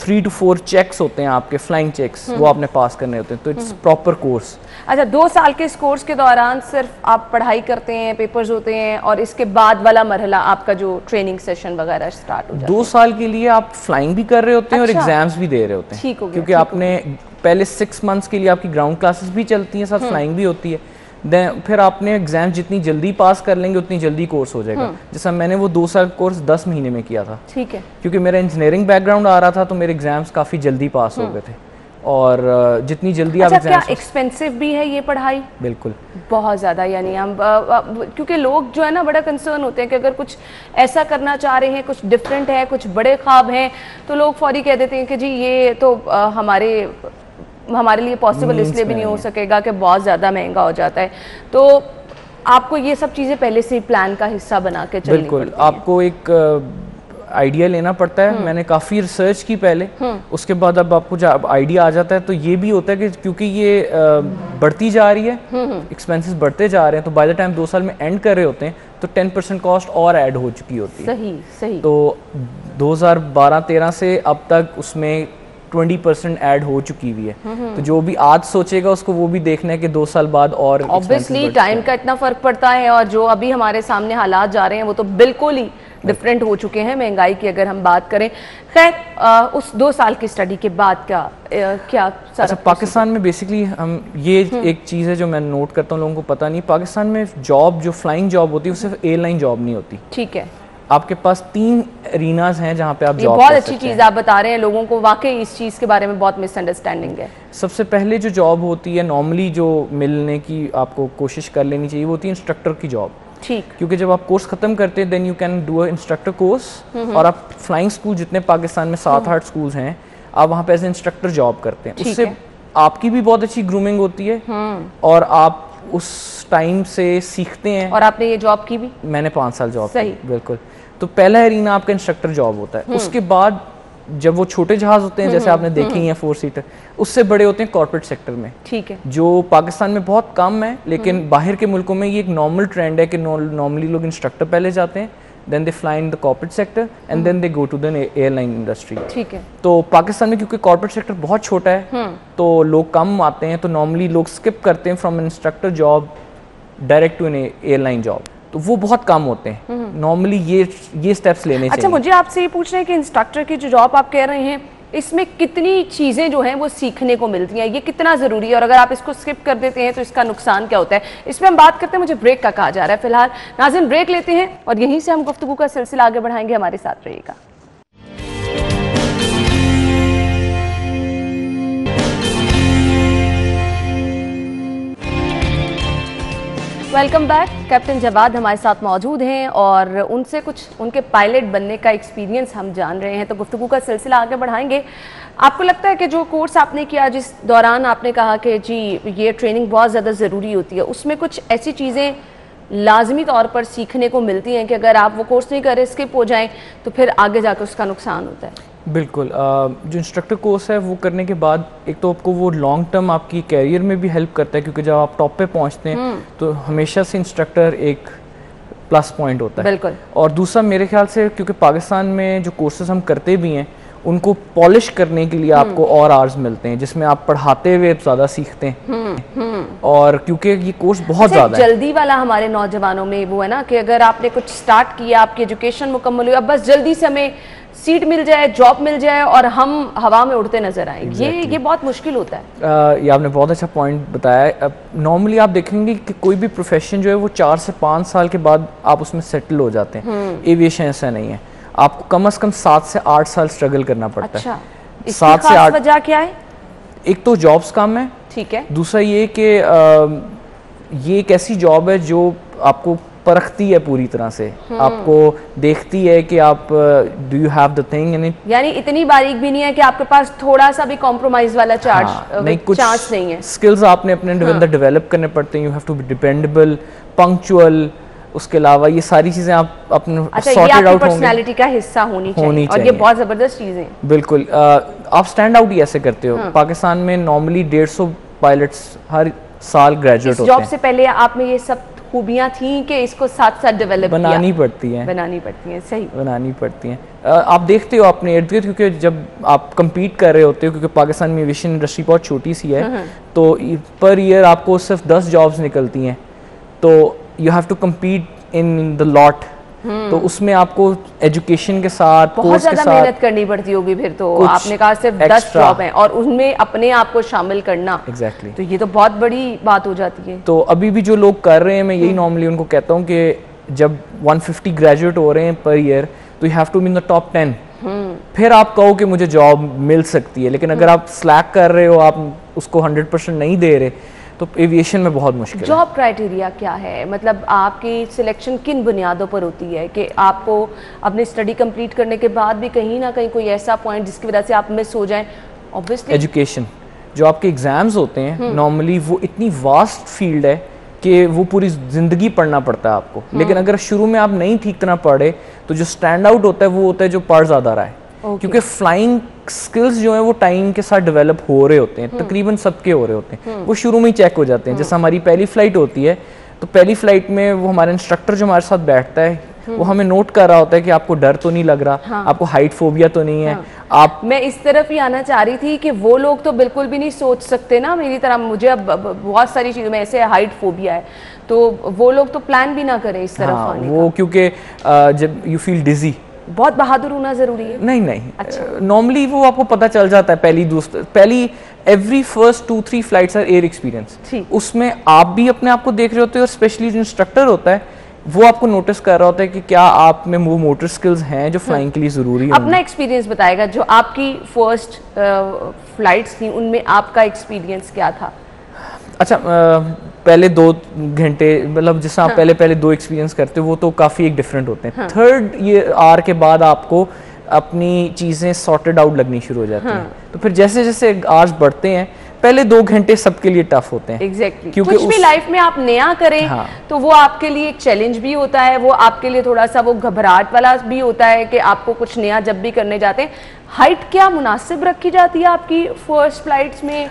3 to 4 चेक्स होते हैं आपके, फ्लाइंग चेक्स, वो आपने पास करने होते हैं। तो इट्स प्रॉपर कोर्स। अच्छा, 2 साल के इस कोर्स के दौरान सिर्फ आप पढ़ाई करते हैं, पेपर्स होते हैं, और इसके बाद वाला मरहला आपका जो ट्रेनिंग सेशन वगैरह स्टार्ट हो जाता है? 2 साल के लिए आप फ्लाइंग भी कर रहे होते हैं और एग्जाम्स भी दे रहे होते हैं, क्योंकि आपने पहले 6 मंथ्स के लिए आपकी ग्राउंड क्लासेस भी चलती हैं, साथ फ्लाइंग भी होती है। देन फिर आपने एग्जाम जितनी जल्दी पास कर लेंगे उतनी जल्दी कोर्स हो जाएगा। जैसा मैंने वो 2 साल कोर्स 10 महीने में किया था। ठीक है। क्योंकि मेरा इंजीनियरिंग बैकग्राउंड आ रहा था तो मेरे एग्जाम्स काफ़ी जल्दी पास हो गए थे। और जितनी जल्दी आप क्या एक्सपेंसिव भी है ये पढ़ाई? बिल्कुल बहुत ज़्यादा। यानी हम क्योंकि लोग जो है ना बड़ा कंसर्न होते हैं कि अगर कुछ ऐसा करना चाह रहे हैं, कुछ डिफरेंट है, कुछ बड़े ख्वाब हैं, तो लोग फौरी कह देते हैं कि जी ये तो हमारे लिए पॉसिबल इसलिए भी नहीं हो सकेगा कि बहुत ज़्यादा महंगा हो जाता है। तो आपको ये सब चीज़ें पहले से ही प्लान का हिस्सा बना के चलनी पड़ती हैं। बिल्कुल, आपको एक आइडिया लेना पड़ता है। मैंने काफ़ी रिसर्च की पहले, उसके बाद अब आपको जब आइडिया आ जाता है तो ये भी होता है कि क्योंकि ये बढ़ती जा रही है, एक्सपेंसेस बढ़ते जा रहे हैं, तो बाय द टाइम 2 साल में एंड कर रहे होते हैं तो 10% कॉस्ट और ऐड हो चुकी होती है। सही सही। तो 2012-13 से अब तक उसमें 20% ऐड हो चुकी हुई है। तो जो भी आज सोचेगा उसको वो भी देखना है कि 2 साल बाद और ऑब्वियसली टाइम का इतना फर्क पड़ता है, और जो अभी हमारे सामने हालात जा रहे हैं वो तो बिल्कुल ही डिफरेंट हो चुके हैं महंगाई की अगर हम बात करें। खैर उस 2 साल की स्टडी के बाद क्या अच्छा, पाकिस्तान में बेसिकली हम ये एक चीज़ है जो मैं नोट करता हूँ, लोगों को पता नहीं, पाकिस्तान में जॉब जो फ्लाइंग जॉब होती है वो सिर्फ एयरलाइन जॉब नहीं होती। ठीक है। आपके पास 3 एरिनाज हैं जहाँ पे आप जॉब बहुत अच्छी चीज़ आप बता रहे हैं, लोगों को वाकई इस चीज़ के बारे में बहुत मिसअंडरस्टैंडिंग है। सबसे पहले जो जॉब होती है नॉर्मली जो मिलने की आपको कोशिश कर लेनी चाहिए वो होती है इंस्ट्रक्टर की जॉब। ठीक। क्योंकि जब आप कोर्स खत्म करते हैं then you can do a instructor course, और आप फ्लाइंग स्कूल जितने पाकिस्तान में 7-8 स्कूल्स हैं आप वहाँ पे एज इंस्ट्रक्टर जॉब करते हैं। उससे आपकी भी बहुत अच्छी ग्रूमिंग होती है और आप उस टाइम से सीखते हैं। और आपने ये जॉब की भी? मैंने 5 साल जॉब की। बिल्कुल। तो पहला एरिना आपका इंस्ट्रक्टर जॉब होता है। उसके बाद जब वो छोटे जहाज होते हैं जैसे आपने देखे ही हैं 4 सीटर, उससे बड़े होते हैं कॉर्पोरेट सेक्टर में। ठीक है। जो पाकिस्तान में बहुत कम है, लेकिन बाहर के मुल्कों में ये एक नॉर्मल ट्रेंड है कि नॉर्मली लोग इंस्ट्रक्टर पहले जाते हैं, then they fly in the corporate sector and then they go to the airline industry. ठीक है। तो पाकिस्तान में क्योंकि कॉर्पोरेट सेक्टर बहुत छोटा है तो लोग कम आते हैं, तो नॉर्मली लोग स्किप करते हैं from instructor job direct to an airline job, तो वो बहुत कम होते हैं। नॉर्मली ये स्टेप्स लेने चाहिए। अच्छा, मुझे आपसे ये पूछना है कि इंस्ट्रक्टर की जो जॉब आप कह रहे हैं इसमें कितनी चीज़ें जो हैं वो सीखने को मिलती हैं, ये कितना ज़रूरी है, और अगर आप इसको स्किप कर देते हैं तो इसका नुकसान क्या होता है, इसमें हम बात करते हैं। मुझे ब्रेक का कहा जा रहा है। फिलहाल नाज़रीन ब्रेक लेते हैं और यहीं से हम गुफ्तगू का सिलसिला आगे बढ़ाएंगे। हमारे साथ रहिएगा। Welcome back. कैप्टन जवाद हमारे साथ मौजूद हैं और उनसे कुछ उनके पायलट बनने का एक्सपीरियंस हम जान रहे हैं, तो गुफ्तगू का सिलसिला आगे बढ़ाएंगे। आपको लगता है कि जो कोर्स आपने किया, जिस दौरान आपने कहा कि जी ये ट्रेनिंग बहुत ज़्यादा ज़रूरी होती है, उसमें कुछ ऐसी चीज़ें लाजमी तौर पर सीखने को मिलती हैं कि अगर आप वो कोर्स नहीं करें, स्किप हो जाएं, तो फिर आगे जाकर उसका नुकसान होता है? बिल्कुल। जो इंस्ट्रक्टर कोर्स है वो करने के बाद एक तो आपको वो लॉन्ग टर्म आपकी कैरियर में भी हेल्प करता है, क्योंकि जब आप टॉप पे पहुंचते हैं तो हमेशा से इंस्ट्रक्टर एक प्लस पॉइंट होता है। बिल्कुल। और दूसरा मेरे ख्याल से क्योंकि पाकिस्तान में जो कोर्सेज हम करते भी हैं उनको पॉलिश करने के लिए आपको और आवर्स मिलते हैं जिसमें आप पढ़ाते हुए ज़्यादा सीखते हैं। और क्योंकि ये कोर्स बहुत ज़्यादा जल्दी वाला हमारे नौजवानों में वो है ना कि अगर आपने कुछ स्टार्ट किया, आपकी एजुकेशन मुकम्मल हुई, अब बस जल्दी से हमें सीट मिल जाए, जॉब मिल जाए और हम हवा में उड़ते नजर आए। ये बहुत मुश्किल होता है। ये आपने बहुत अच्छा पॉइंट बताया। नॉर्मली आप देखेंगे कि कोई भी प्रोफेशन जो है वो 4 से 5 साल के बाद आप उसमें सेटल हो जाते हैं। एविएशन ऐसा नहीं है, आपको कम से कम 7 से 8 साल स्ट्रगल करना पड़ता है। 7 से 8 वजह क्या है? एक तो जॉब्स कम है, ठीक है। दूसरा ये कि ये एक ऐसी जॉब है जो आपको परखती है पूरी तरह से, आपको देखती है कि आप do you have the thing, यानी इतनी बारीक भी नहीं है कि आपके पास थोड़ा सा भी कॉम्प्रोमाइज वाला चांस नहीं है। स्किल्स आपने अपने अंदर डेवलप करने पड़ते हैं। You have to be dependable, punctual, उसके अलावा ये सारी चीजें आप अपने सॉर्टेड आउट पर्सनालिटी का हिस्सा होनी चाहिए और ये बहुत जबरदस्त चीजें। बिल्कुल। आप स्टैंड आउट ही ऐसे करते हो। पाकिस्तान में नॉर्मली 150 पायलट्स हर साल ग्रेजुएट होते हैं। जॉब से पहले आप में ये सब खूबियां थी कि इसको साथ साथ डेवलप बनानी पड़ती हैं। सही बनानी पड़ती हैं। आप देखते हो अपने इर्द गिर्द, क्योंकि जब आप कम्पीट कर रहे होते हो, क्योंकि पाकिस्तान में एविएशन इंडस्ट्री बहुत छोटी सी है, तो पर ईयर आपको सिर्फ 10 जॉब्स निकलती हैं, तो you have to compete in the lot तो उसमें आपको एजुकेशन के साथ, बहुत ज्यादा मेहनत करनी पड़ती होगी फिर तो। आपने कहा सिर्फ 10 जॉब हैं और उनमें अपने आप को शामिल करना, एग्जैक्टली तो ये तो बहुत बड़ी बात हो जाती है। तो अभी भी जो लोग कर रहे हैं, मैं यही नॉर्मली उनको कहता हूँ कि जब 150 ग्रेजुएट हो रहे हैं पर ईयर, तो you have to be in the top 10, फिर आप कहो कि मुझे जॉब मिल सकती है। लेकिन अगर आप स्लैक कर रहे हो, आप उसको 100% नहीं दे रहे, तो एविएशन में बहुत मुश्किल है। जॉब क्राइटेरिया क्या है, मतलब आपकी सिलेक्शन किन बुनियादों पर होती है कि आपको अपनी स्टडी कंप्लीट करने के बाद भी कहीं ना कहीं कोई ऐसा पॉइंट जिसकी वजह से आप मिस हो जाएं? ऑब्वियसली एजुकेशन, जो आपके एग्जाम्स होते हैं नॉर्मली वो इतनी वास्ट फील्ड है कि वो पूरी ज़िंदगी पढ़ना पड़ता है आपको। लेकिन अगर शुरू में आप नहीं ठीक तरह पढ़े, तो जो स्टैंड आउट होता है वो होता है जो पढ़ ज़्यादा रहा है। क्योंकि फ्लाइंग स्किल्स जो है वो टाइम के साथ डेवलप हो रहे होते हैं, तकरीबन सबके हो रहे होते हैं, वो शुरू में ही चेक हो जाते हैं। जैसे हमारी पहली फ्लाइट होती है, तो पहली फ्लाइट में वो हमारे इंस्ट्रक्टर जो हमारे साथ बैठता है, वो हमें नोट कर रहा होता है कि आपको डर तो नहीं लग रहा, आपको हाइट फोबिया तो नहीं है। आप मैं इस तरफ ही आना चाह रही थी कि वो लोग तो बिल्कुल भी नहीं सोच सकते ना मेरी तरह, मुझे अब बहुत सारी चीज़ों में ऐसे हाइट फोबिया है, तो वो लोग तो प्लान भी ना करें इस तरफ आने वो क्योंकि जब यू फील डिजी, बहुत बहादुर होना जरूरी है। नहीं अच्छा, नॉर्मली वो आपको पता चल जाता है पहली every first 2-3 flights are air experience. उसमें आप भी अपने आप को देख रहे होते हो और स्पेशली जो इंस्ट्रक्टर होता है वो आपको नोटिस कर रहा होता है कि क्या आप में वो मोटर स्किल्स हैं जो फ्लाइंग के लिए जरूरी है। अपना एक्सपीरियंस बताएगा, जो आपकी फर्स्ट फ्लाइट्स थी उनमें आपका एक्सपीरियंस क्या था? अच्छा, पहले 2 घंटे, मतलब जैसे आप पहले 2 एक्सपीरियंस करते हो वो तो काफ़ी एक डिफरेंट होते हैं। थर्ड ये आर के बाद आपको अपनी चीज़ें सॉर्टेड आउट लगनी शुरू हो जाती हैं। तो फिर जैसे जैसे आवर्स बढ़ते हैं, पहले 2 घंटे सबके लिए टफ होते हैं। एग्जैक्टली क्योंकि कुछ भी लाइफ में आप नया करें तो वो आपके लिए एक चैलेंज भी होता है, वो आपके लिए थोड़ा सा वो घबराहट वाला भी होता है कि आपको कुछ नया जब भी करने जाते हैं। हाइट क्या मुनासिब रखी जाती है आपकी फर्स्ट फ्लाइट्स में?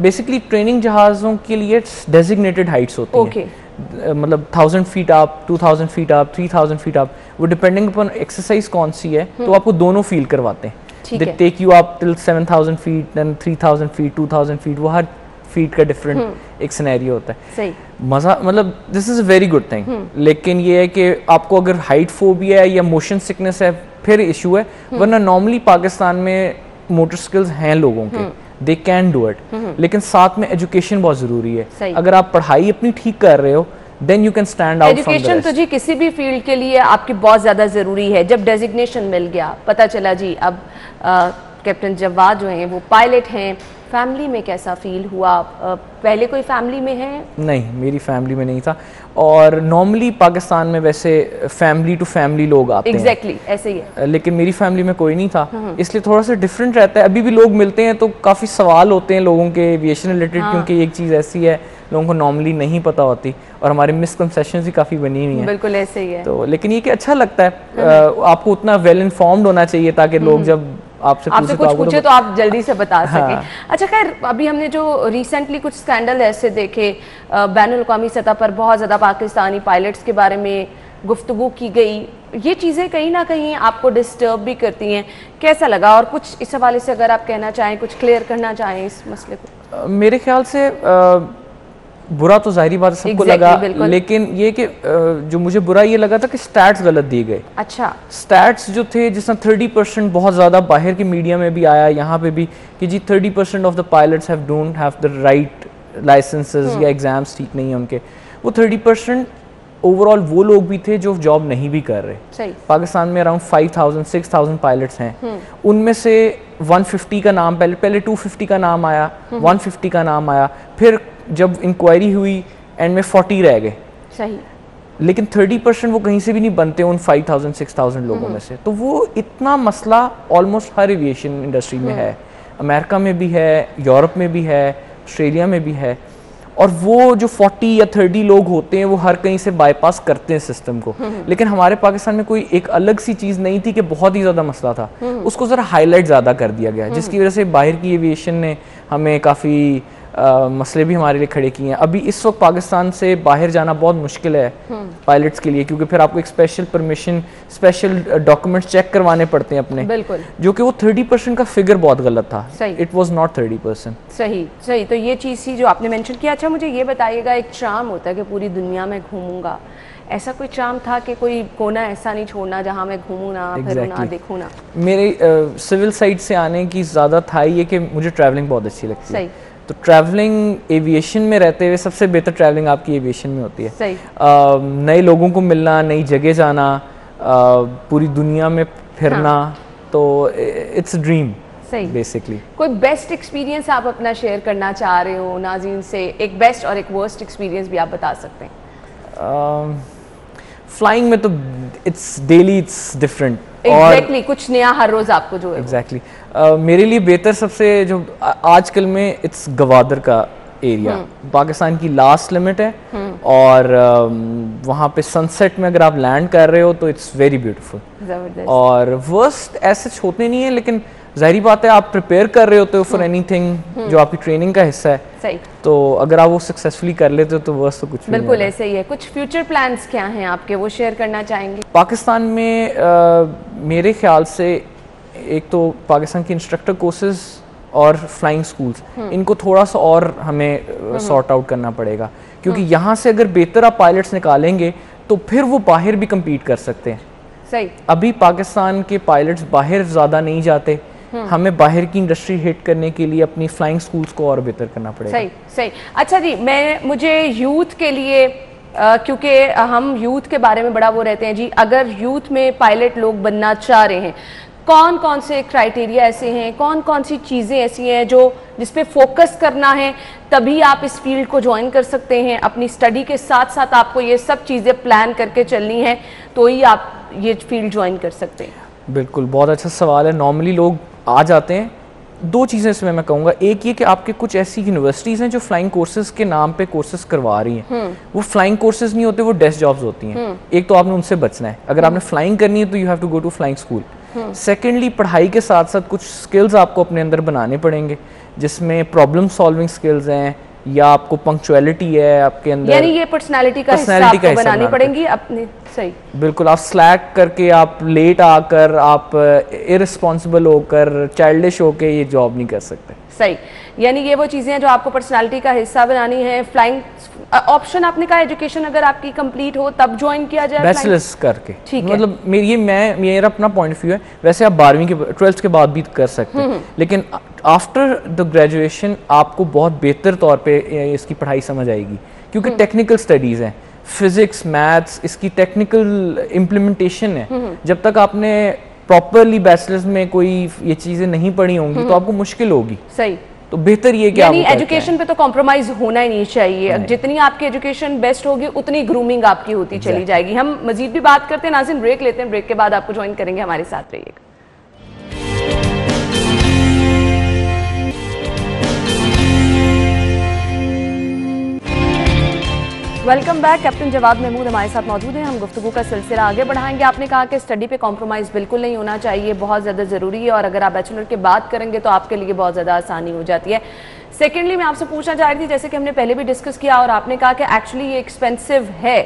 बेसिकली ट्रेनिंग जहाज़ों के लिए डेजिग्नेटेड हाइट्स होती हैं। मतलब 1000 फीट आप, 2000 फीट आप, 3000 फीट आप, वो डिपेंडिंग अपॉन एक्सरसाइज कौन सी है, तो आपको दोनों फील करवाते हैं। They take you up till 7000 feet, then 3000 feet, 2000 feet, वो हर फीट का डिफरेंट एक सिनेरियो होता है। सही मजा, मतलब this is a very good thing. लेकिन ये है कि आपको अगर हाइट फोबिया है या मोशन सिकनेस है फिर इशू है, वरना नॉर्मली पाकिस्तान में मोटर स्किल्स हैं लोगों के, दे कैन डू इट। लेकिन साथ में एजुकेशन बहुत जरूरी है। अगर आप पढ़ाई अपनी ठीक कर रहे हो, then you can stand out from the education तो जी किसी भी फील्ड के लिए आपकी बहुत ज़्यादा ज़रूरी है। जब डेजिग्नेशन मिल गया, पता चला जी अब कैप्टन जवाद जो हैं वो पायलट हैं, फैमिली में कैसा फील हुआ? पहले कोई फैमिली में है? नहीं, मेरी फैमिली में नहीं था। और नॉर्मली पाकिस्तान में वैसे फैमिली टू फैमिली लोग आते हैं। एग्जैक्टली ऐसे ही है। लेकिन मेरी फैमिली में कोई नहीं था, इसलिए थोड़ा सा डिफरेंट रहता है। अभी भी लोग मिलते हैं तो काफ़ी सवाल होते हैं लोगों के एविएशन रिलेटेड, क्योंकि एक चीज़ ऐसी है लोगों को नॉर्मली नहीं पता होती और हमारे मिसकंसेप्शंस भी काफ़ी बनी हुई हैं। बिल्कुल ऐसे ही है। तो लेकिन ये कि अच्छा लगता है, आपको उतना वेल इन्फॉर्म्ड होना चाहिए ताकि लोग जब आपसे कुछ पूछे तो आप जल्दी से बता सकें। अच्छा खैर, अभी हमने जो रिसेंटली कुछ स्कैंडल ऐसे देखे, बैनुल अक़वामी सतह पर बहुत ज़्यादा पाकिस्तानी पायलट्स के बारे में गुफ्तगू की गई, ये चीज़ें कहीं ना कहीं आपको डिस्टर्ब भी करती हैं, कैसा लगा? और कुछ इस हवाले से अगर आप कहना चाहें, कुछ क्लियर करना चाहें इस मसले को। मेरे ख्याल से बुरा तो जाहिर बात सबको लगा, लेकिन ये कि जो मुझे बुरा ये लगा था कि स्टैट्स गलत दिए गए। अच्छा, स्टैट्स जो थे, जिसमें 30% बहुत ज़्यादा बाहर के मीडिया में भी आया, यहाँ पे भी, कि जी 30% of the pilots have don't have the right licenses या एग्जाम्स ठीक नहीं है उनके। वो 30% ओवरऑल वो लोग भी थे जो जॉब नहीं भी कर रहे। सही। पाकिस्तान में अराउंड 5000-6000 पायलट्स हैं, उनमें से 150 का नाम, पहले 250 का नाम आया, 150 का नाम आया, फिर जब इंक्वायरी हुई एंड में 40 रह गए। सही। लेकिन 30% वो कहीं से भी नहीं बनते उन 5000-6000 लोगों में से। तो वो इतना मसला ऑलमोस्ट हर एविएशन इंडस्ट्री में है, अमेरिका में भी है, यूरोप में भी है, ऑस्ट्रेलिया में भी है। और वो जो 40 या 30 लोग होते हैं वो हर कहीं से बाईपास करते हैं सिस्टम को। लेकिन हमारे पाकिस्तान में कोई एक अलग सी चीज़ नहीं थी कि बहुत ही ज़्यादा मसला था, उसको ज़रा हाईलाइट ज़्यादा कर दिया गया, जिसकी वजह से बाहर की एविएशन ने हमें काफ़ी मसले भी हमारे लिए खड़े किए हैं। अभी इस वक्त पाकिस्तान से बाहर जाना बहुत मुश्किल है पायलट्स के लिए, क्योंकि फिर आपको एक special permission, special documents check करवाने पड़ते हैं अपने। बिल्कुल। जो कि वो 30% का फिगर बहुत गलत था। It was not 30%। सही। तो ये चीज़ थी जो आपने मेंशन किया। अच्छा, मुझे ये बताइएगा, एक चार्म होता है कि पूरी दुनिया में घूमूंगा, ऐसा कोई चार्म था कि कोई कोना ऐसा नहीं छोड़ना जहाँ मैं घूमूँ ना, फिरूँ ना, देखूँ ना? मेरे सिविल साइड से आने की ज़्यादा था ये कि मुझे ट्रैवलिंग बहुत अच्छी लगती है। सही। तो ट्रैवलिंग एविएशन में रहते हुए सबसे बेहतर ट्रैवलिंग आपकी एविएशन में होती है। सही। नए लोगों को मिलना, नई जगह जाना, पूरी दुनिया में फिरना, तो इट्स अ ड्रीम सही बेसिकली। कोई बेस्ट एक्सपीरियंस आप अपना शेयर करना चाह रहे हो नाज़रीन से? एक बेस्ट और एक वर्स्ट एक्सपीरियंस भी आप बता सकते हैं। फ्लाइंग में तो it's daily it's different. Exactly कुछ नया हर रोज आपको जो है एग्जैक्टली मेरे लिए बेहतर सबसे जो आजकल में इट्स गवादर का एरिया, पाकिस्तान की लास्ट लिमिट है, और वहाँ पे सनसेट में अगर आप लैंड कर रहे हो तो इट्स वेरी ब्यूटीफुल। जबरदस्त। और वर्स्ट ऐसे होते नहीं है, लेकिन जाहिर बात है आप प्रिपेयर कर रहे होते हो फॉर एनीथिंग जो आपकी ट्रेनिंग का हिस्सा है। सही। तो अगर आप वो सक्सेसफुली कर लेते हो तो वर्स्ट तो कुछ भी बिल्कुल नहीं ऐसे ही है। कुछ फ्यूचर प्लान्स क्या हैं आपके, वो शेयर करना चाहेंगे? पाकिस्तान में मेरे ख्याल से एक तो पाकिस्तान के इंस्ट्रक्टर कोर्सेज और फ्लाइंग स्कूल्स, इनको थोड़ा सा और हमें सॉर्ट आउट करना पड़ेगा, क्योंकि यहाँ से अगर बेहतर आप पायलट्स निकालेंगे तो फिर वो बाहर भी compete कर सकते हैं। सही। अभी पाकिस्तान के पायलट्स बाहर ज़्यादा नहीं जाते, हमें बाहर की इंडस्ट्री हिट करने के लिए अपनी फ्लाइंग स्कूल्स को और बेहतर करना पड़ेगा। सही सही। अच्छा जी, मुझे यूथ के लिए क्योंकि हम यूथ के बारे में बड़ा वो रहते हैं जी, अगर यूथ में पायलट लोग बनना चाह रहे हैं, कौन कौन से क्राइटेरिया ऐसे हैं, कौन कौन सी चीज़ें ऐसी हैं जो जिस पे फोकस करना है, तभी आप इस फील्ड को ज्वाइन कर सकते हैं? अपनी स्टडी के साथ साथ आपको ये सब चीज़ें प्लान करके चलनी है तो ही आप ये फील्ड ज्वाइन कर सकते हैं। बिल्कुल, बहुत अच्छा सवाल है। नॉर्मली लोग आ जाते हैं, दो चीज़ें इसमें मैं कहूँगा। एक ये कि आपके कुछ ऐसी यूनिवर्सिटीज़ हैं जो फ्लाइंग कोर्सेज के नाम पे कोर्सेज करवा रही हैं, वो फ्लाइंग कोर्सेज नहीं होते, वो डेस्क जॉब्स होती हैं। एक तो आपने उनसे बचना है। अगर आपने फ्लाइंग करनी है तो you have to go to flying school. Secondly, पढ़ाई के साथ साथ कुछ स्किल्स आपको अपने अंदर बनाने पड़ेंगे, जिसमें प्रॉब्लम सॉल्विंग स्किल्स हैं, या आपको पंक्चुअलिटी है आपके अंदर, यानी ये पर्सनालिटी का हिस्सा आपको बनानी पड़ेंगी अपने। सही। बिल्कुल, आप स्लैक करके, आप लेट आकर, आप इररिस्पॉन्सिबल होकर, चाइल्डिश होकर ये जॉब नहीं कर सकते। सही। यानी ये वो चीज़ें हैं जो आपको पर्सनालिटी का हिस्सा बनानी है। फ्लाइंग ऑप्शन आपने कहा एजुकेशन अगर आपकी कंप्लीट हो तब ज्वाइन किया जाए बैचलर्स करके। ठीक है। मतलब मेरा अपना पॉइंट ऑफ व्यू है। वैसे आप 12वीं के 12th के बाद भी कर सकते हैं, लेकिन आफ्टर द ग्रेजुएशन आपको बहुत बेहतर तौर पे इसकी पढ़ाई समझ आएगी, क्योंकि टेक्निकल स्टडीज़ हैं, फिजिक्स, मैथ्स, इसकी टेक्निकल इम्प्लीमेंटेशन है। जब तक आपने प्रॉपरली बैचलर्स में कोई ये चीज़ें नहीं पढ़ी होंगी तो आपको मुश्किल होगी। सही। तो बेहतर ये कि यानी एजुकेशन पे तो कॉम्प्रोमाइज होना ही नहीं चाहिए। जितनी आपकी एजुकेशन बेस्ट होगी उतनी ग्रूमिंग आपकी होती चली जाएगी। हम मजीद भी बात करते हैं, नाज़रीन ब्रेक लेते हैं, ब्रेक के बाद आपको ज्वाइन करेंगे, हमारे साथ रहिएगा। Welcome back. Captain Jawad Mahmood हमारे साथ मौजूद हैं। हम गुफ्तगू का सिलसिला आगे बढ़ाएंगे। आपने कहा कि स्टडी पे कॉम्प्रोमाइज़ बिल्कुल नहीं होना चाहिए, बहुत ज़्यादा ज़रूरी है, और अगर आप बैचलर के बाद करेंगे तो आपके लिए बहुत ज़्यादा आसानी हो जाती है। सेकेंडली, मैं आपसे पूछना चाह रही थी, जैसे कि हमने पहले भी डिस्कस किया और आपने कहा कि एक्चुअली ये एक्सपेंसिव है।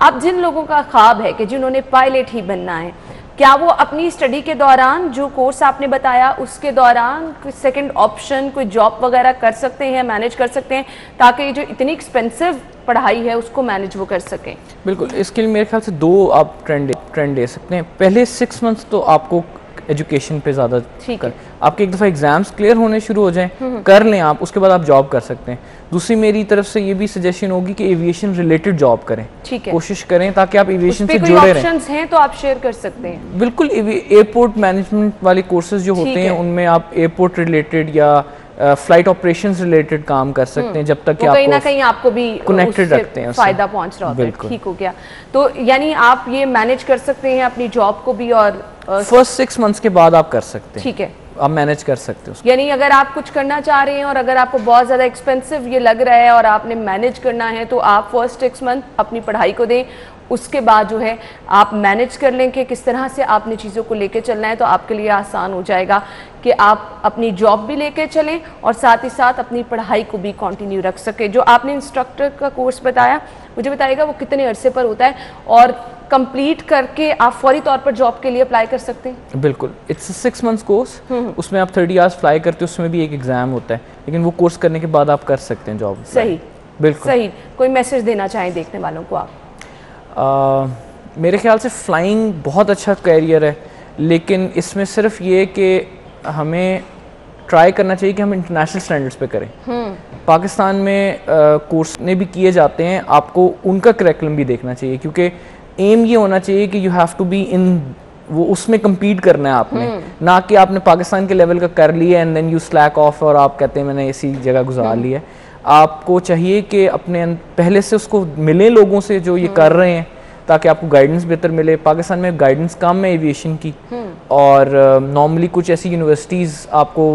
अब जिन लोगों का ख्वाब है कि जिन्होंने पायलट ही बनना है, क्या वो अपनी स्टडी के दौरान जो कोर्स आपने बताया उसके दौरान कोई सेकंड ऑप्शन, कोई जॉब वगैरह कर सकते हैं, मैनेज कर सकते हैं, ताकि ये जो इतनी एक्सपेंसिव पढ़ाई है उसको मैनेज वो कर सकें? बिल्कुल, इसके लिए मेरे ख्याल से दो आप ट्रेंड दे सकते हैं। पहले 6 मंथ्स तो आपको एजुकेशन पे ज़्यादा ठीक है, आपके एक दफ़ा एग्जाम्स क्लियर होने शुरू हो जाएं, कर लें आप, उसके बाद आप जॉब कर सकते हैं। दूसरी मेरी तरफ से ये भी सजेशन होगी कि एविएशन रिलेटेड जॉब करें, ठीक है, कोशिश करें ताकि आप एविएशन से कोई जुड़े रहें। ऑप्शंस हैं तो आप शेयर कर सकते हैं। बिल्कुल, एयरपोर्ट मैनेजमेंट वाले कोर्सेज जो होते हैं उनमें आप एयरपोर्ट रिलेटेड या फ्लाइट ऑपरेशंस रिलेटेड काम कर सकते हैं, जब तक कि कहीं ना कहीं आपको भी कनेक्टेड रखते हैं, फायदा पहुंच रहा होता है। ठीक हो गया। तो यानी आप ये मैनेज कर सकते हैं अपनी जॉब को भी, और फर्स्ट 6 मंथ्स के बाद आप कर सकते हैं। ठीक है, आप मैनेज कर सकते हो। यानी अगर आप कुछ करना चाह रहे हैं और अगर आपको बहुत ज़्यादा एक्सपेंसिव ये लग रहा है और आपने मैनेज करना है, तो आप फर्स्ट 6 मंथ अपनी पढ़ाई को दें, उसके बाद जो है आप मैनेज कर लें कि किस तरह से आपने चीज़ों को लेके चलना है, तो आपके लिए आसान हो जाएगा कि आप अपनी जॉब भी लेके चलें और साथ ही साथ अपनी पढ़ाई को भी कंटिन्यू रख सकें। जो आपने इंस्ट्रक्टर का कोर्स बताया, मुझे बताइएगा वो कितने अरसे पर होता है और कंप्लीट करके आप फौरी तौर पर जॉब के लिए अप्लाई कर सकते हैं? बिल्कुल, इट्स 6 मंथ्स कोर्स, उसमें आप 30 आवर्स फ्लाई करते हो, उसमें भी एक एग्जाम होता है, लेकिन वो कोर्स करने के बाद आप कर सकते हैं जॉब। सही, बिल्कुल सही। कोई मैसेज देना चाहें देखने वालों को आप? मेरे ख्याल से फ़्लाइंग बहुत अच्छा कैरियर है, लेकिन इसमें सिर्फ ये कि हमें ट्राई करना चाहिए कि हम इंटरनेशनल स्टैंडर्ड्स पे करें। पाकिस्तान में कोर्स ने भी किए जाते हैं, आपको उनका करिकुलम भी देखना चाहिए, क्योंकि एम ये होना चाहिए कि you have to be in, वो उसमें compete करना है आपने, ना कि आपने पाकिस्तान के लेवल का कर लिया and then you slack off और आप कहते हैं मैंने इसी जगह गुजार लिया। आपको चाहिए कि अपने पहले से उसको मिले लोगों से जो ये कर रहे हैं, ताकि आपको गाइडेंस बेहतर मिले। पाकिस्तान में गाइडेंस कम है एविएशन की, और नॉर्मली कुछ ऐसी यूनिवर्सिटीज़ आपको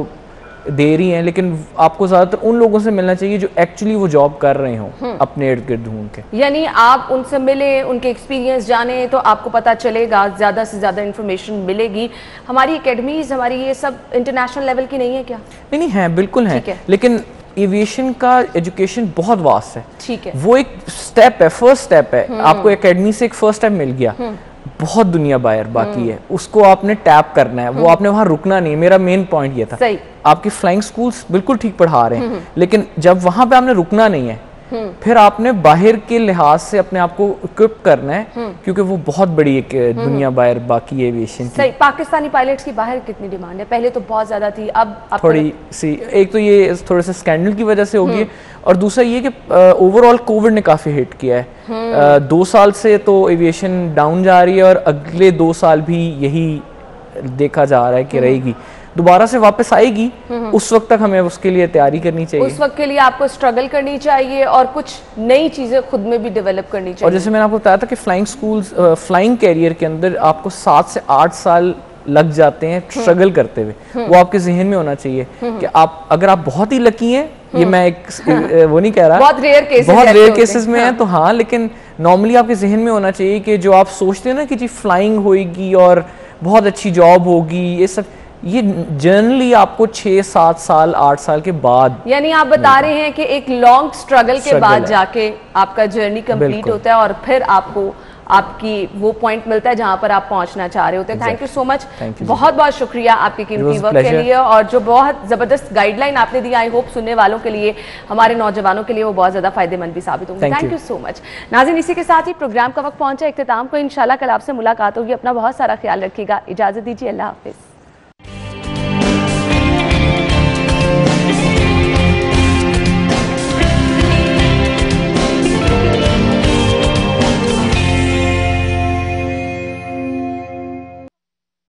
दे रही हैं, लेकिन आपको ज़्यादातर उन लोगों से मिलना चाहिए जो एक्चुअली वो जॉब कर रहे हों अपने इर्द गिर्द ढूंढ के। यानी आप उनसे मिले, उनके एक्सपीरियंस जाने, तो आपको पता चलेगा, ज़्यादा से ज़्यादा इन्फॉर्मेशन मिलेगी। हमारी एकेडमीज, हमारी ये सब इंटरनेशनल लेवल की नहीं है क्या? नहीं है, बिल्कुल है, लेकिन एविएशन का एजुकेशन बहुत वास्ट है। ठीक है, वो एक स्टेप है, फर्स्ट स्टेप है। आपको एकेडमी से एक फर्स्ट स्टेप मिल गया, बहुत दुनिया बाहर बाकी है, उसको आपने टैप करना है, वो आपने वहाँ रुकना नहीं। मेरा मेन पॉइंट ये था। सही। आपकी फ्लाइंग स्कूल्स बिल्कुल ठीक पढ़ा रहे हैं, लेकिन जब वहाँ पे आपने रुकना नहीं है, फिर आपने बाहर के लिहाज से अपने आप को इक्विप करना है, क्योंकि वो बहुत बड़ी एक दुनिया बाहर बाकी एविएशन की। सही। पाकिस्तानी पायलट्स की बाहर कितनी डिमांड है? पहले तो बहुत ज़्यादा थी, अब थोड़ी सी, एक तो ये थोड़े से स्कैंडल की वजह से होगी, और दूसरा ये कि ओवरऑल कोविड ने काफ़ी हिट किया है। 2 साल से तो एविएशन डाउन जा रही है, और अगले 2 साल भी यही देखा जा रहा है कि रहेगी, दोबारा से वापस आएगी। उस वक्त तक हमें उसके लिए तैयारी करनी चाहिए। उस वक्त के लिए आपको स्ट्रगल करनी चाहिए और कुछ नई चीज़ें खुद में भी डेवलप करनी चाहिए। और जैसे मैंने आपको बताया था कि फ्लाइंग स्कूल्स, फ्लाइंग कैरियर के अंदर आपको 7 से 8 साल लग जाते हैं स्ट्रगल करते हुए। वो आपके जहन में होना चाहिए कि आप, अगर आप बहुत ही लकी हैं, ये मैं एक वो नहीं कह रहा, बहुत रेयर केसेस में है तो हाँ, लेकिन नॉर्मली आपके जहन में होना चाहिए कि जो आप सोचते हैं ना कि जी फ्लाइंग होएगी और बहुत अच्छी जॉब होगी, ये सब, ये जनरली आपको 6, 7 साल, 8 साल के बाद। यानी आप बता रहे हैं कि एक लॉन्ग स्ट्रगल के बाद जाके आपका जर्नी कंप्लीट होता है, और फिर आपको आपकी वो पॉइंट मिलता है जहां पर आप पहुंचना चाह रहे होते हैं। थैंक यू सो मच, बहुत बहुत शुक्रिया आपके कीमती वक्त के लिए, और जो बहुत ज़बरदस्त गाइडलाइन आपने दी, आई होप सुनने वालों के लिए, हमारे नौजवानों के लिए वो बहुत ज़्यादा फायदेमंद भी साबित होंगे। Thank you so much. नाज़रीन, इसी के साथ ही प्रोग्राम का वक्त पहुंचा इख्तिताम को। इंशाल्लाह कल आपसे मुलाकात होगी। अपना बहुत सारा ख्याल रखिएगा। इजाज़त दीजिए, अल्लाह हाफिज़।